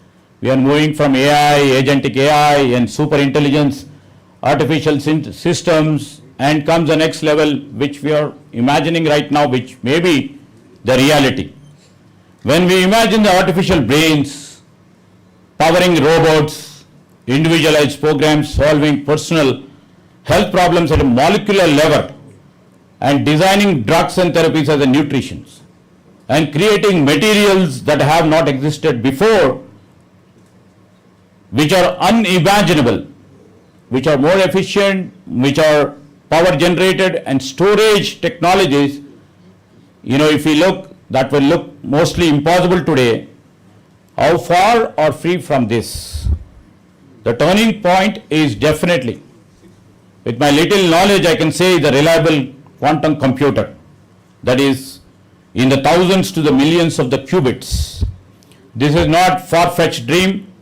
we are moving from AI, agentic AI and super intelligence, artificial systems, and comes the next level which we are imagining right now, which may be the reality. When we imagine the artificial brains powering robots, individualized programs solving personal health problems at a molecular level, and designing drugs and therapies as a nutrition, and creating materials that have not existed before, which are unimaginable, which are more efficient, which are power generated, and storage technologies, if we look, that will look mostly impossible today. How far are free from this? The turning point is definitely, with my little knowledge, I can say the reliable quantum computer, that is in the thousands to the millions of the qubits. This is not far-fetched dream.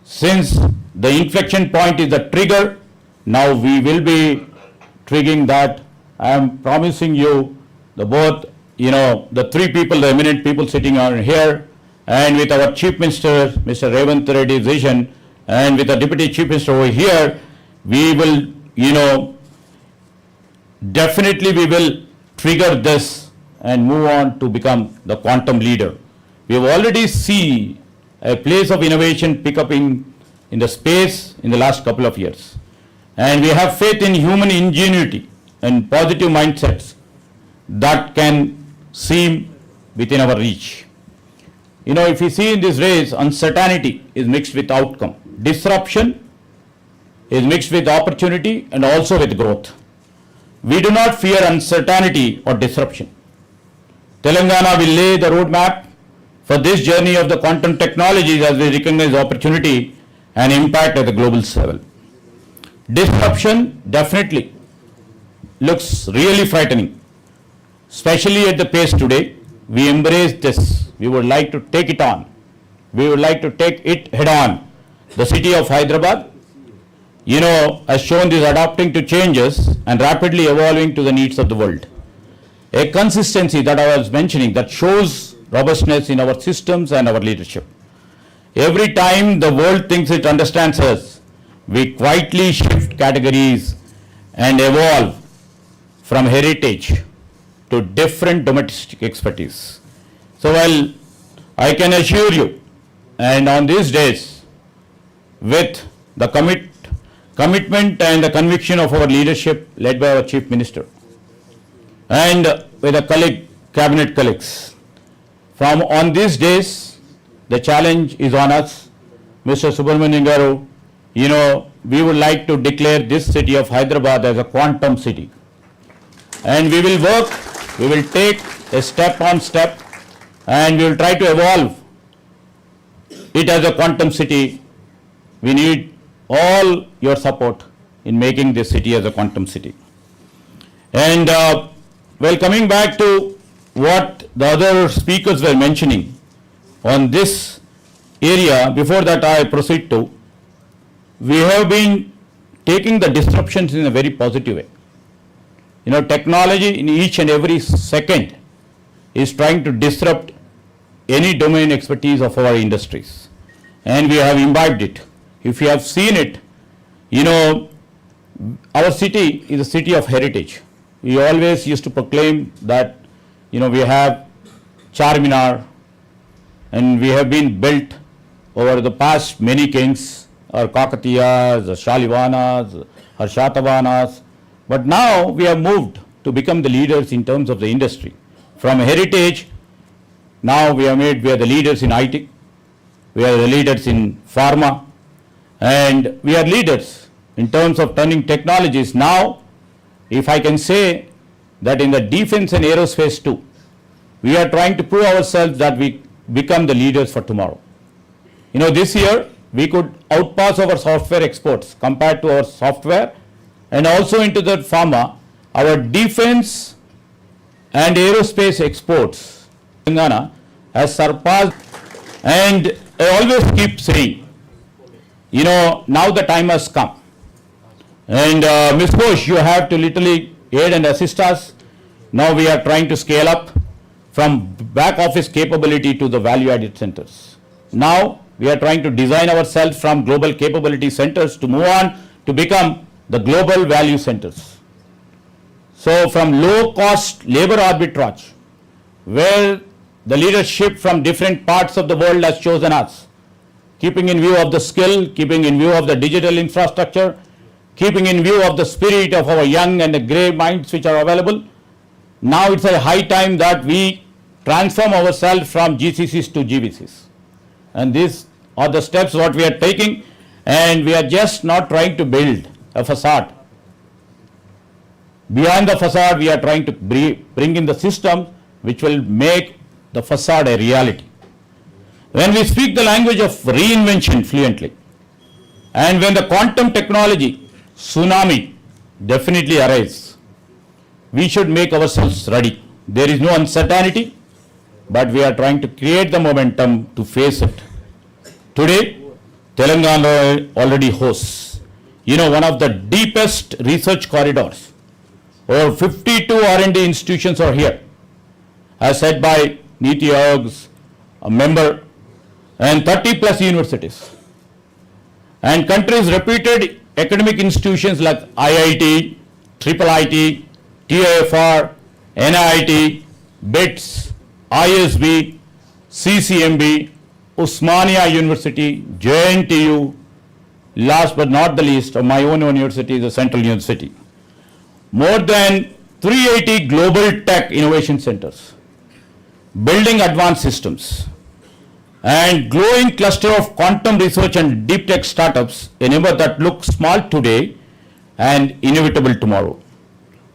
Since the inflection point is the trigger, now we will be triggering that. I am promising you the three people, the eminent people sitting on here, and with our Chief Minister, Mr. Revanth Reddy's vision, and with the Deputy Chief Minister over here, we will, definitely we will trigger this and move on to become the quantum leader. We have already seen a place of innovation pick up in the space in the last couple of years. And we have faith in human ingenuity and positive mindsets that can seem within our reach. If you see in this race, uncertainty is mixed with outcome. Disruption is mixed with opportunity and also with growth. We do not fear uncertainty or disruption. Telangana will lay the roadmap for this journey of the quantum technologies as we recognize opportunity and impact at the global level. Disruption definitely looks really frightening, especially at the pace today. We embrace this. We would like to take it on. We would like to take it head on. The city of Hyderabad, has shown this adapting to changes and rapidly evolving to the needs of the world. A consistency that I was mentioning that shows robustness in our systems and our leadership. Every time the world thinks it understands us, we quietly shift categories and evolve from heritage to different domestic expertise. So I can assure you, and on these days, with the commitment and the conviction of our leadership led by our Chief Minister, and with the cabinet colleagues, from on these days, the challenge is on us. Mr. Subramanian Garu, we would like to declare this city of Hyderabad as a quantum city. And we will work, we will take a step on step, and we will try to evolve it as a quantum city. We need all your support in making this city as a quantum city. And coming back to what the other speakers were mentioning on this area, before that I proceed to, we have been taking the disruptions in a very positive way. Technology in each and every second is trying to disrupt any domain expertise of our industries. And we have imbibed it. If you have seen it, our city is a city of heritage. We always used to proclaim that, we have Charminar, and we have been built over the past many kings, our Kakatiyas, the Shalivanas, our Shatavanas. But now we have moved to become the leaders in terms of the industry. From heritage, now we are the leaders in IT, we are the leaders in pharma, and we are leaders in terms of turning technologies. Now, if I can say that in the defense and aerospace too, we are trying to prove ourselves that we become the leaders for tomorrow. This year, we could outpass our software exports compared to our software, and also into the pharma, our defense and aerospace exports, Telangana has surpassed. And I always keep saying, now the time has come. And Ms. Ghosh, you have to literally aid and assist us. Now we are trying to scale up from back office capability to the value added centers. Now we are trying to design ourselves from global capability centers to move on to become the global value centers. So from low cost labor arbitrage, where the leadership from different parts of the world has chosen us, keeping in view of the skill, keeping in view of the digital infrastructure, keeping in view of the spirit of our young and the grey minds which are available. Now it's a high time that we transform ourselves from GCCs to GVCs. And these are the steps what we are taking, and we are just not trying to build a facade. Beyond the facade, we are trying to bring in the system which will make the facade a reality. When we speak the language of reinvention fluently, and when the quantum technology tsunami definitely arrives, we should make ourselves ready. There is no uncertainty, but we are trying to create the momentum to face it. Today, Telangana already hosts, one of the deepest research corridors. Over 52 R&D institutions are here, as said by Niti Aayog's a member, and 30 plus universities. And countries' reputed academic institutions like IIT, IIIT, TIFR, NIIT, BITS, ISB, CCMB, Osmania University, JNTU, last but not the least, my own university, the Central University. More than 380 global tech innovation centers, building advanced systems, and growing cluster of quantum research and deep tech startups, a number that look small today and inevitable tomorrow.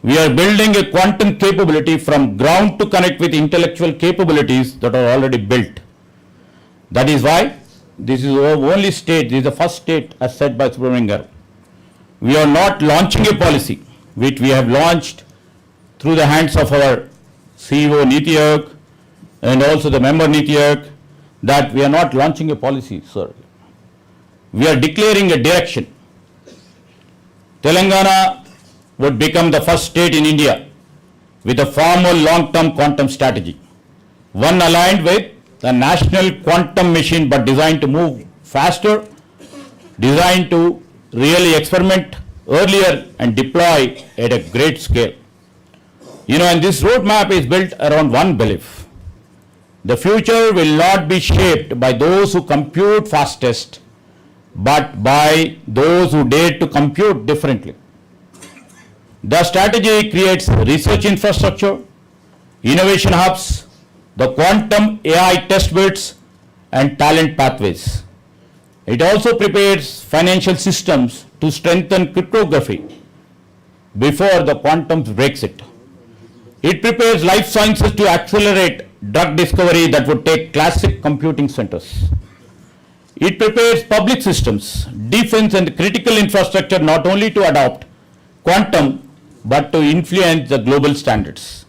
We are building a quantum capability from ground to connect with intellectual capabilities that are already built. That is why this is the only state, this is the first state as said by Subramanian Garu. We are not launching a policy which we have launched through the hands of our CEO Niti Aayog and also the member Niti Aayog, that we are not launching a policy, sir. We are declaring a direction. Telangana would become the first state in India with a formal long-term quantum strategy, one aligned with the national quantum machine but designed to move faster, designed to really experiment earlier and deploy at a great scale. And this roadmap is built around one belief. The future will not be shaped by those who compute fastest, but by those who dare to compute differently. The strategy creates research infrastructure, innovation hubs, the quantum AI test beds, and talent pathways. It also prepares financial systems to strengthen cryptography before the quantum breaks it. It prepares life sciences to accelerate drug discovery that would take classic computing centers. It prepares public systems, defense and critical infrastructure not only to adopt quantum but to influence the global standards.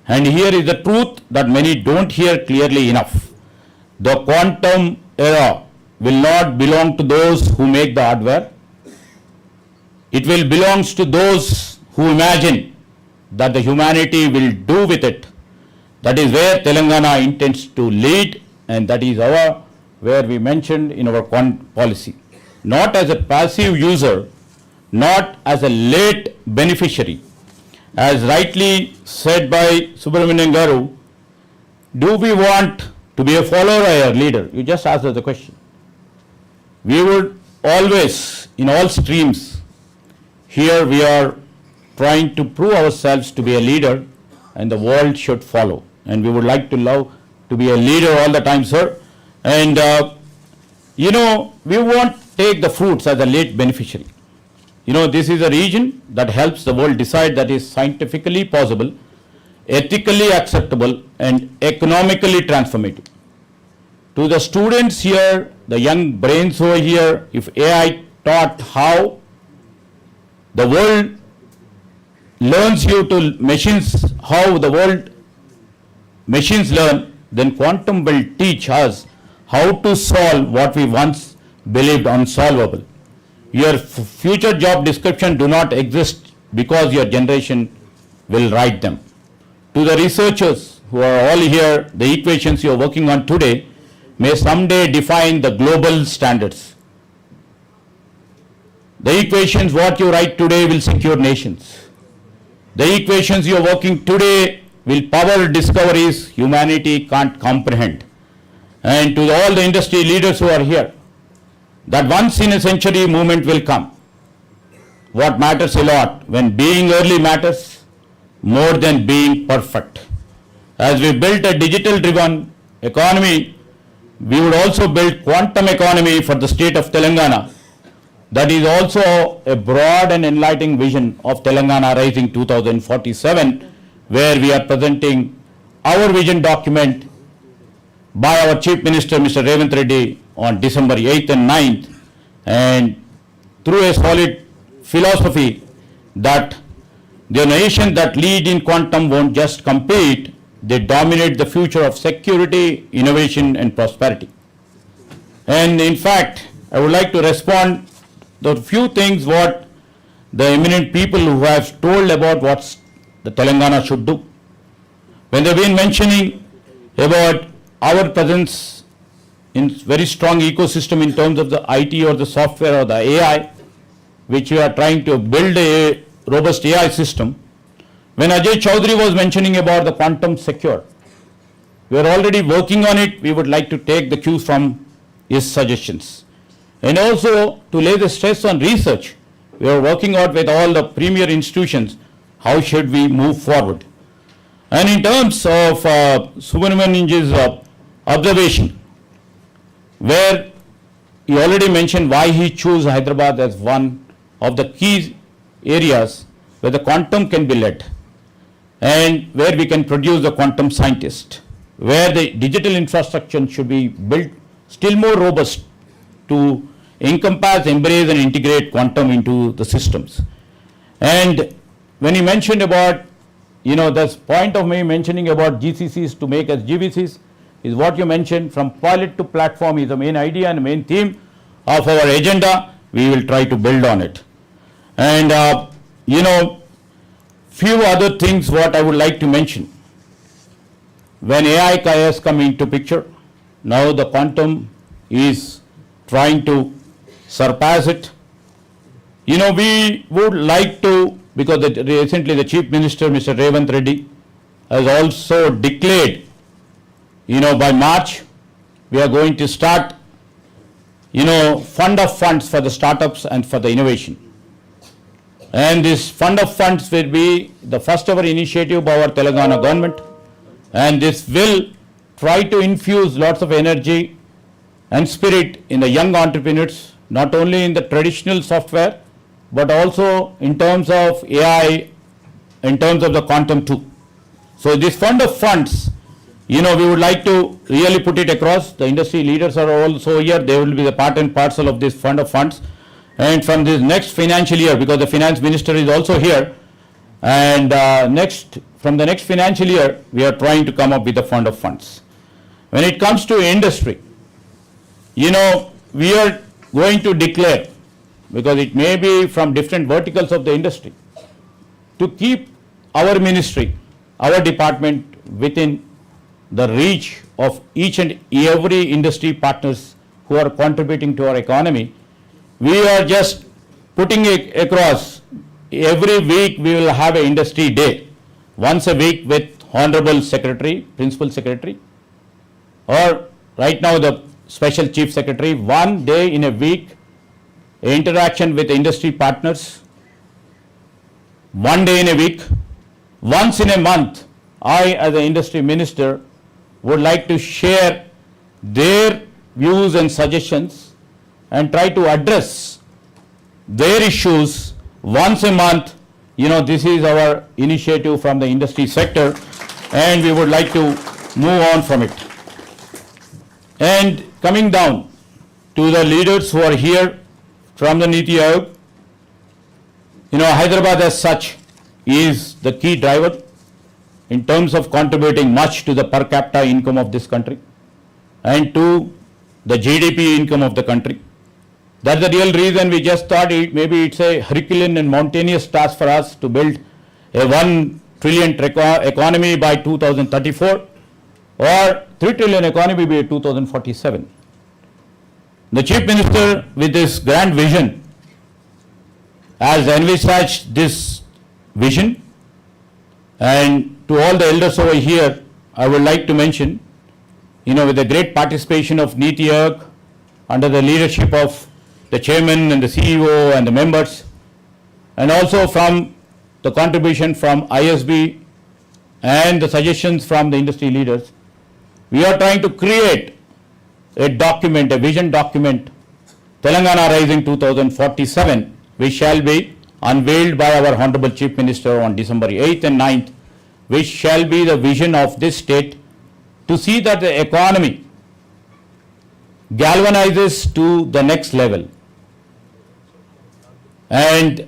And here is the truth that many don't hear clearly enough. The quantum era will not belong to those who make the hardware. It will belong to those who imagine that the humanity will do with it. That is where Telangana intends to lead, and that is where we mentioned in our policy. Not as a passive user, not as a late beneficiary. As rightly said by Subramanian Garu, do we want to be a follower or a leader? You just asked us the question. We would always, in all streams, here we are trying to prove ourselves to be a leader, and the world should follow. And we would like to love to be a leader all the time, sir. And we won't take the fruits as a late beneficiary. This is a region that helps the world decide that is scientifically possible, ethically acceptable, and economically transformative. To the students here, the young brains over here, if AI taught how the world learns you to machines, how the world machines learn, then quantum will teach us how to solve what we once believed unsolvable. Your future job description do not exist because your generation will write them. to the researchers who are all here, the equations you are working on today may someday define the global standards. The equations what you write today will secure nations. The equations you are working today will power discoveries humanity can't comprehend. And to all the industry leaders who are here, that once in a century movement will come. What matters a lot, when being early matters more than being perfect. As we built a digital driven economy, we would also build quantum economy for the state of Telangana. That is also a broad and enlightening vision of Telangana Rising 2047, where we are presenting our vision document by our Chief Minister, Mr. Revanth Reddy, on December 8th and 9th, and through a solid philosophy that the nation that lead in quantum won't just compete, they dominate the future of security, innovation and prosperity. And in fact, I would like to respond to a few things what the eminent people who have told about what the Telangana should do. When they've been mentioning about our presence in very strong ecosystem in terms of the IT or the software or the AI, which we are trying to build a robust AI system. When Ajay Chaudhary was mentioning about the quantum secure, we are already working on it. We would like to take the cues from his suggestions. And also to lay the stress on research, we are working out with all the premier institutions, how should we move forward. And in terms of Subramanian's observation, where he already mentioned why he chose Hyderabad as one of the key areas where the quantum can be led and where we can produce the quantum scientist, where the digital infrastructure should be built still more robust to encompass, embrace and integrate quantum into the systems. And when he mentioned about, this point of me mentioning about GCCs to make as GVCs is what you mentioned, from pilot to platform is the main idea and main theme of our agenda. We will try to build on it. And, few other things what I would like to mention. When AI has come into picture, now the quantum is trying to surpass it. We would like to, because recently the Chief Minister, Mr. Revanth Reddy, has also declared, by March, we are going to start, fund of funds for the startups and for the innovation. And this fund of funds will be the first ever initiative by our Telangana government. And this will try to infuse lots of energy and spirit in the young entrepreneurs, not only in the traditional software, but also in terms of AI, in terms of the quantum too. So this fund of funds, we would like to really put it across. The industry leaders are also here. They will be the part and parcel of this fund of funds. And from this next financial year, because the finance minister is also here, and from the next financial year, we are trying to come up with a fund of funds. When it comes to industry, we are going to declare, because it may be from different verticals of the industry, to keep our ministry, our department within the reach of each and every industry partners who are contributing to our economy. We are just putting it across. Every week we will have an industry day, once a week with Hon'ble Secretary, Principal Secretary, or right now the Special Chief Secretary, 1 day in a week, interaction with industry partners, 1 day in a week. Once in a month, I as an industry minister would like to share their views and suggestions and try to address their issues once a month. This is our initiative from the industry sector, and we would like to move on from it. And coming down to the leaders who are here from the Niti Aayog, Hyderabad as such is the key driver in terms of contributing much to the per capita income of this country and to the GDP income of the country. That's the real reason we just thought maybe it's a Herculean and mountainous task for us to build a one trillion economy by 2034 or 3 trillion economy by 2047. The Chief Minister, with this grand vision, has envisaged this vision, and to all the elders over here, I would like to mention, with the great participation of Niti Aayog, under the leadership of the chairman and the CEO and the members, and also from the contribution from ISB and the suggestions from the industry leaders, we are trying to create a document, a vision document, Telangana Rising 2047, which shall be unveiled by our Honorable Chief Minister on December 8th and 9th, which shall be the vision of this state to see that the economy galvanizes to the next level. And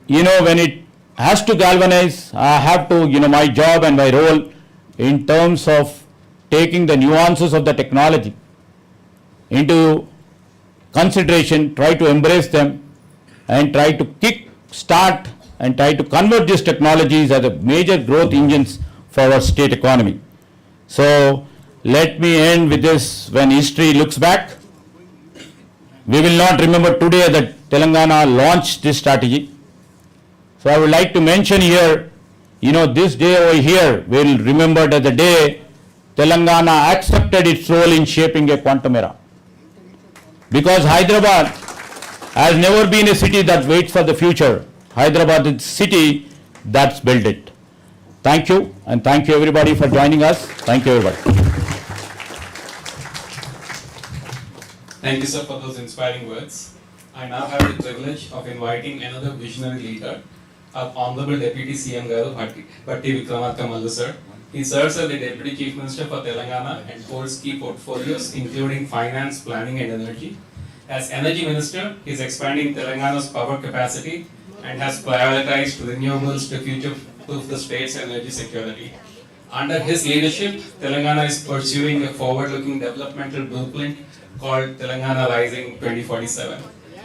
when it has to galvanize, I have to, my job and my role in terms of taking the nuances of the technology into consideration, try to embrace them and try to kick start and try to convert these technologies as a major growth engines for our state economy. So let me end with this. When history looks back, we will not remember today that Telangana launched this strategy. So I would like to mention here, this day over here, we will remember that the day Telangana accepted its role in shaping a quantum era. Because Hyderabad has never been a city that waits for the future. Hyderabad is a city that's built it. Thank you, and thank you everybody for joining us. Thank you everybody. Thank you, sir, for those inspiring words. I now have the privilege of inviting another visionary leader, our Honorable Deputy CM Garu Bhatti Vikramarka Mallu, sir. He serves as the Deputy Chief Minister for Telangana and holds key portfolios including finance, planning and energy. As Energy Minister, he is expanding Telangana's power capacity and has prioritized renewables to future-proof the state's energy security. Under his leadership, Telangana is pursuing a forward-looking developmental blueprint called Telangana Rising 2047.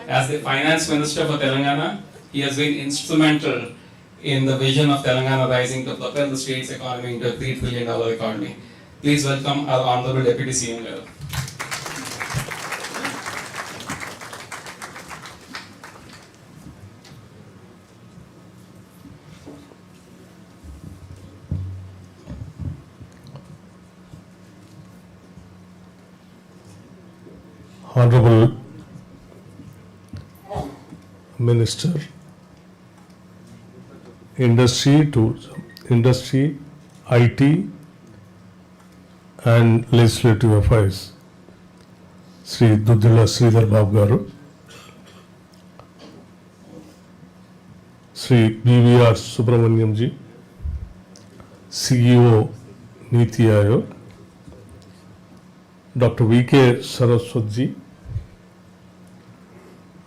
As the Finance Minister for Telangana, he has been instrumental in the vision of Telangana Rising to propel the state's economy into a $3 trillion economy. Please welcome our Honorable Deputy CM Garu. Honorable Minister, Industry, IT and Legislative Affairs, Shri Duddila Sridhar Babu Garu, Shri BVR Subramaniam ji, CEO Niti Aayog, Dr. VK Saraswat ji,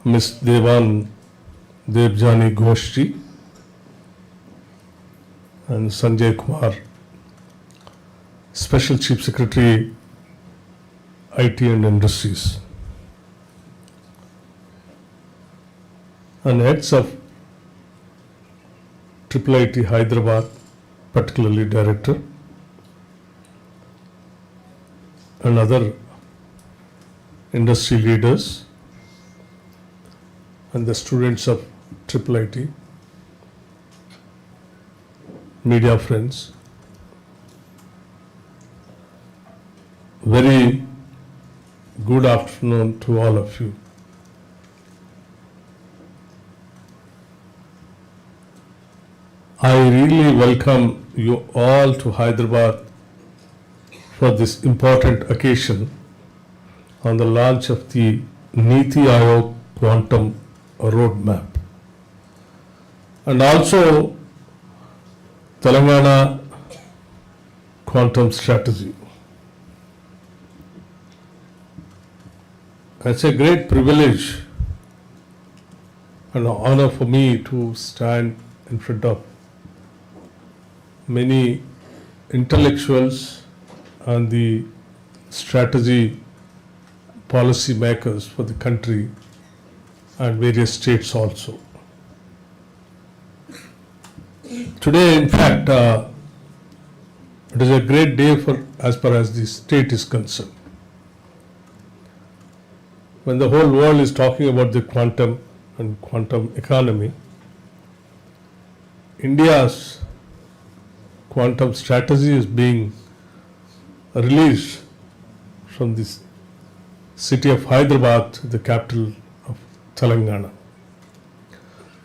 Ms. Devjani Ghosh ji, and Sanjay Kumar, Special Chief Secretary, IT and Industries, and heads of IIIT Hyderabad, particularly Director, and other industry leaders, and the students of IIIT, media friends, very good afternoon to all of you. I really welcome you all to Hyderabad for this important occasion on the launch of the Niti Aayog Quantum Roadmap, and also Telangana Quantum Strategy. It's a great privilege and an honor for me to stand in front of many intellectuals and the strategy policy makers for the country and various states also. Today, in fact, it is a great day for as far as the state is concerned. When the whole world is talking about the quantum and quantum economy, India's quantum strategy is being released from the city of Hyderabad, the capital of Telangana.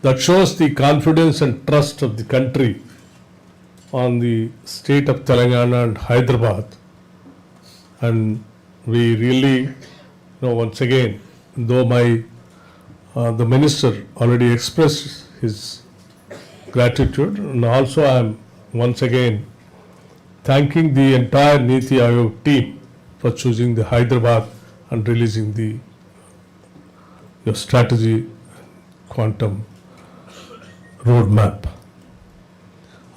That shows the confidence and trust of the country on the state of Telangana and Hyderabad. And we really, once again, though the minister already expressed his gratitude, and also I am once again thanking the entire Niti Aayog team for choosing the Hyderabad and releasing your strategy quantum roadmap.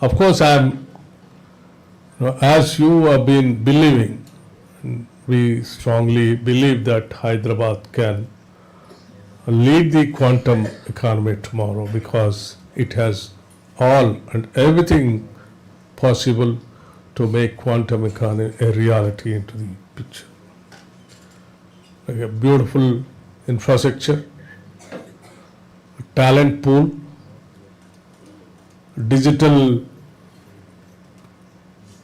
Of course, as you have been believing, we strongly believe that Hyderabad can lead the quantum economy tomorrow because it has all and everything possible to make quantum economy a reality into the picture. Like a beautiful infrastructure, a talent pool, digital,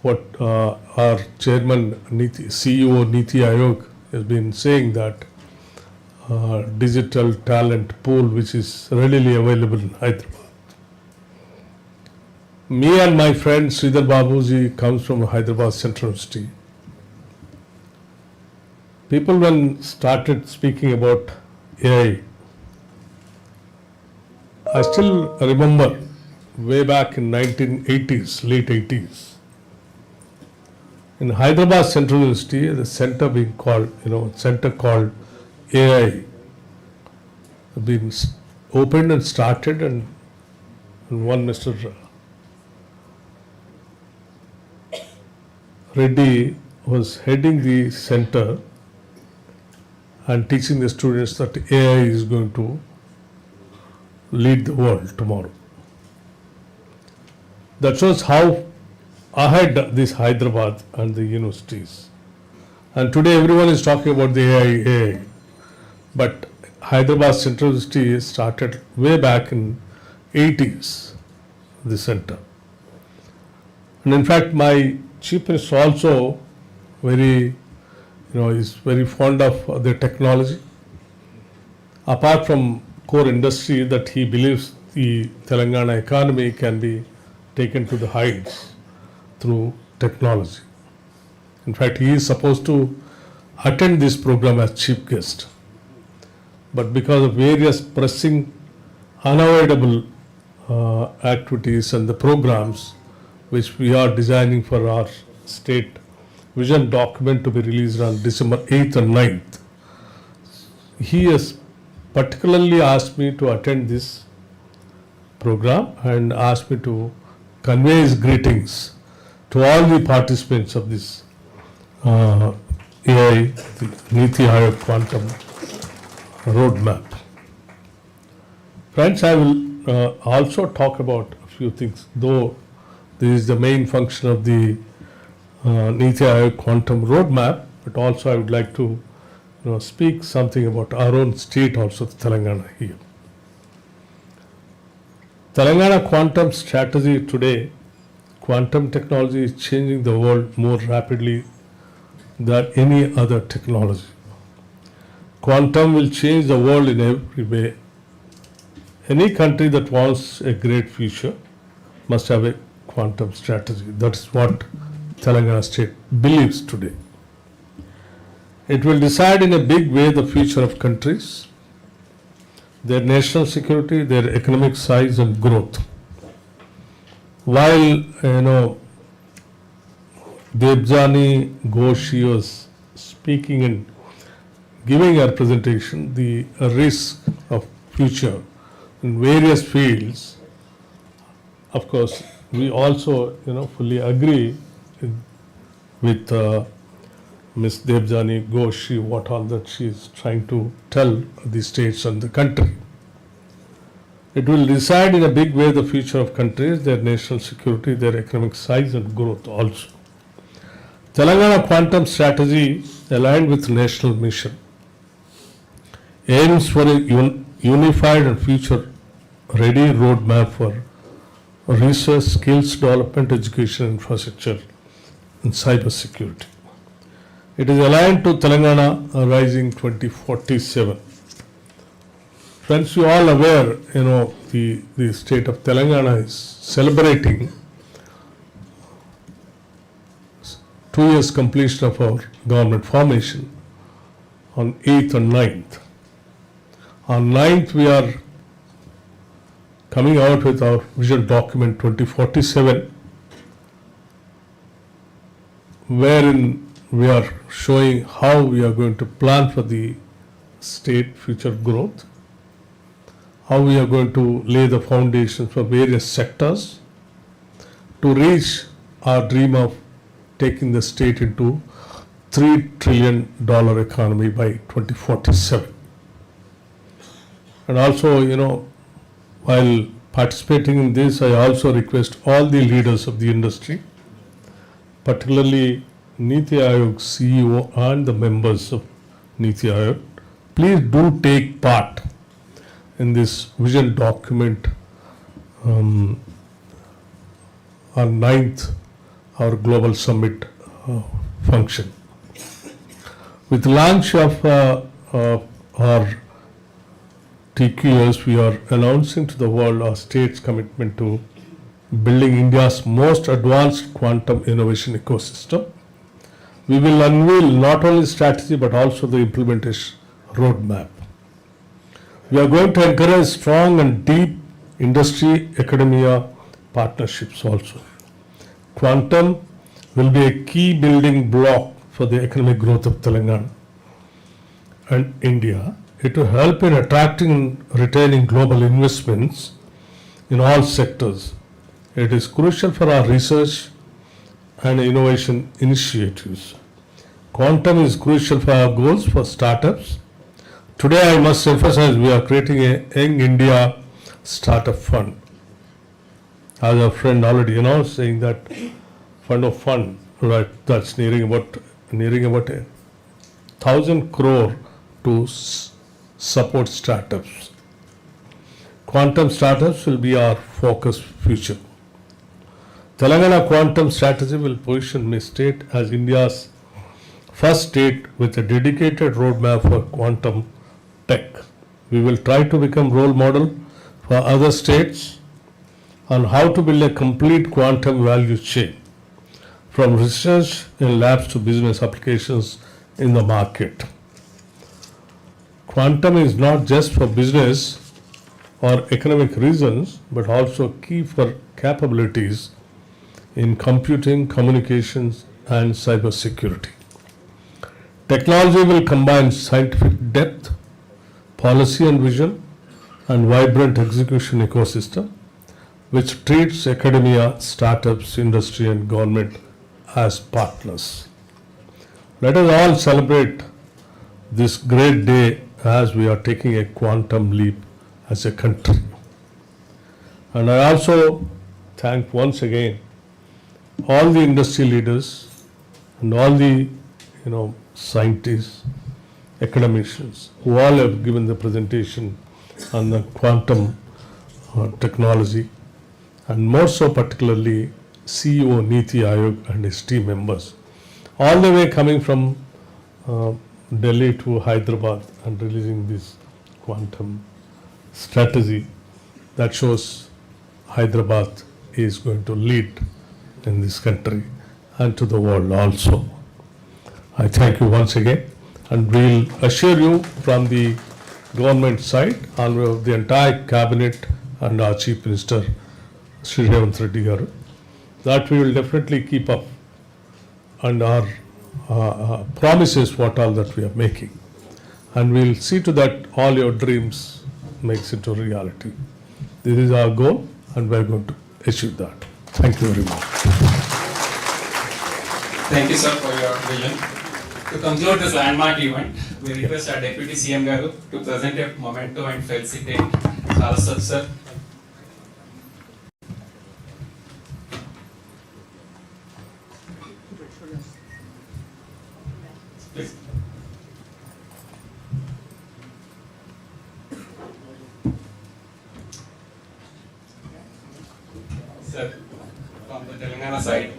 what our chairman, CEO Niti Aayog has been saying, that digital talent pool which is readily available in Hyderabad. Me and my friend Sridhar Babuji comes from Hyderabad Central University. People when started speaking about AI, I still remember way back in 1980s, late 80s. In Hyderabad Central University, the center being called, center called AI, been opened and started, and one Mr. Reddy was heading the center and teaching the students that AI is going to lead the world tomorrow. That shows how ahead this Hyderabad and the universities. And today everyone is talking about the AI. But Hyderabad Central University started way back in 80s, the center. And in fact, my chief minister also is very fond of the technology. Apart from core industry, that he believes the Telangana economy can be taken to the heights through technology. In fact, he is supposed to attend this program as chief guest. But because of various pressing, unavoidable activities and the programs which we are designing for our state vision document to be released on December 8th and 9th, he has particularly asked me to attend this program and asked me to convey his greetings to all the participants of this AI, the Niti Aayog Quantum Roadmap. Friends, I will also talk about a few things, though this is the main function of the Niti Aayog Quantum Roadmap, but also I would like to speak something about our own state also, Telangana here. Telangana quantum strategy today, quantum technology is changing the world more rapidly than any other technology. Quantum will change the world in every way. Any country that wants a great future must have a quantum strategy. That's what Telangana state believes today. It will decide in a big way the future of countries, their national security, their economic size and growth. While, Debjani Ghosh was speaking and giving her presentation, the risk of future in various fields, of course, we also, fully agree with Ms. Debjani Ghosh, what all that she is trying to tell the states and the country. It will decide in a big way the future of countries, their national security, their economic size and growth also. Telangana Quantum Strategy, aligned with national mission, aims for a unified and future-ready roadmap for research, skills development, education, infrastructure, and cyber security. It is aligned to Telangana Rising 2047. Friends, you all aware, the state of Telangana is celebrating 2 years completion of our government formation on 8th and 9th. On 9th, we are coming out with our vision document 2047, wherein we are showing how we are going to plan for the state future growth, how we are going to lay the foundations for various sectors to reach our dream of taking the state into $3 trillion economy by 2047. And also, while participating in this, I also request all the leaders of the industry, particularly Niti Aayog CEO and the members of Niti Aayog, please do take part in this vision document on 9th, our global summit function. With launch of our TQS, we are announcing to the world our state's commitment to building India's most advanced quantum innovation ecosystem. We will unveil not only strategy but also the implementation roadmap. We are going to encourage strong and deep industry academia partnerships also. Quantum will be a key building block for the economic growth of Telangana and India. It will help in attracting and retaining global investments in all sectors. It is crucial for our research and innovation initiatives. Quantum is crucial for our goals for startups. Today I must emphasize we are creating a Young India Startup Fund. As our friend already announced, saying that fund, right, that's nearing about 1,000 crore to support startups. Quantum startups will be our focus future. Telangana Quantum Strategy will position my state as India's first state with a dedicated roadmap for quantum tech. We will try to become role model for other states on how to build a complete quantum value chain, from research in labs to business applications in the market. Quantum is not just for business or economic reasons, but also key for capabilities in computing, communications, and cyber security. Technology will combine scientific depth, policy and vision, and vibrant execution ecosystem, which treats academia, startups, industry, and government as partners. Let us all celebrate this great day as we are taking a quantum leap as a country. And I also thank once again all the industry leaders and all the scientists, academicians who all have given the presentation on the quantum technology, and more so particularly CEO Niti Aayog and his team members, all the way coming from Delhi to Hyderabad and releasing this quantum strategy that shows Hyderabad is going to lead in this country and to the world also. I thank you once again, and we'll assure you from the government side, on behalf of the entire cabinet and our Chief Minister, Shri Revanth Reddy garu, that we will definitely keep up and our promises what all that we are making, and we'll see to that all your dreams makes into reality. This is our goal, and we're going to achieve that. Thank you very much. Thank you, sir, for your vision. To conclude this landmark event, we request our Deputy CM Garu to present a memento and felicitate Alasad sir. Please. Sir, from the Telangana side.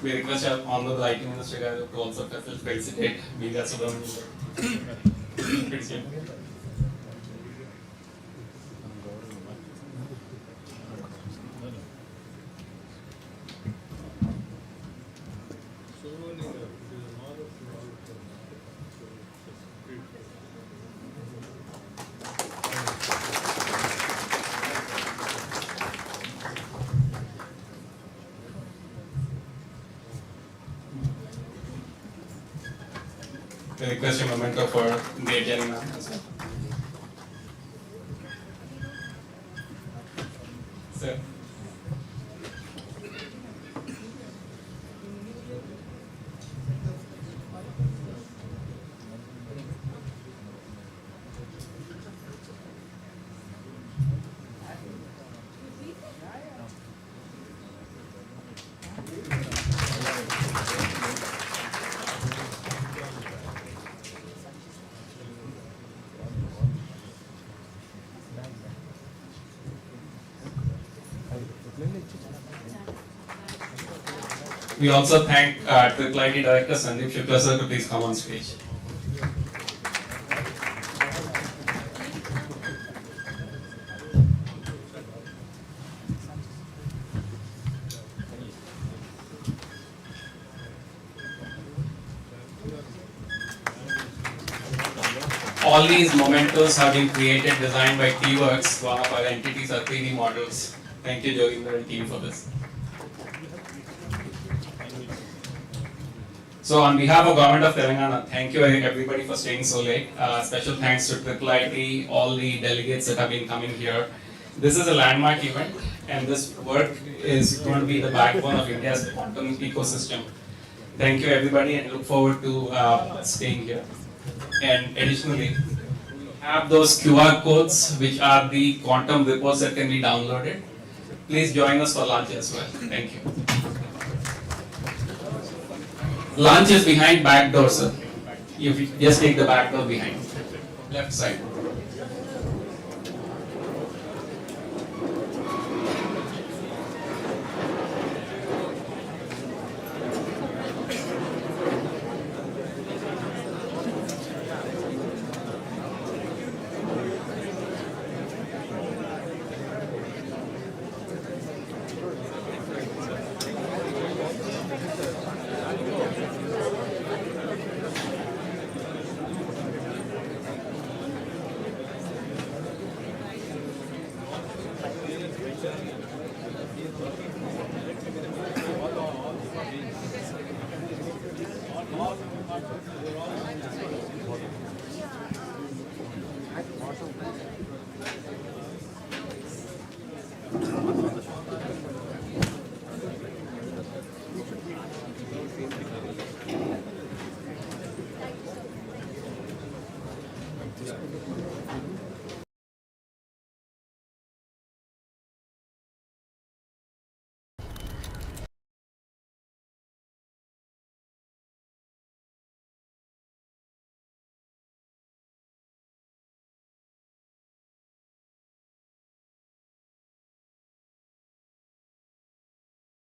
We request our Honorable IT Minister Garu to also felicitate Meera Subramanian. We request a memento for Devjani ma'am as well. Sir. We also thank Triple IT Director Sandeep Shukla sir to please come on stage. All these mementos have been created, designed by T-Works, one of our entities are 3D models. Thank you, Joginder and team, for this. So on behalf of Government of Telangana, thank you everybody for staying so late. Special thanks to Triple IT, all the delegates that have been coming here. This is a landmark event, and this work is going to be the backbone of India's quantum ecosystem. Thank you everybody, and look forward to staying here. And additionally, we have those QR codes which are the quantum reports that can be downloaded. Please join us for lunch as well. Thank you. Lunch is behind back door, sir. You just take the back door behind. Left side.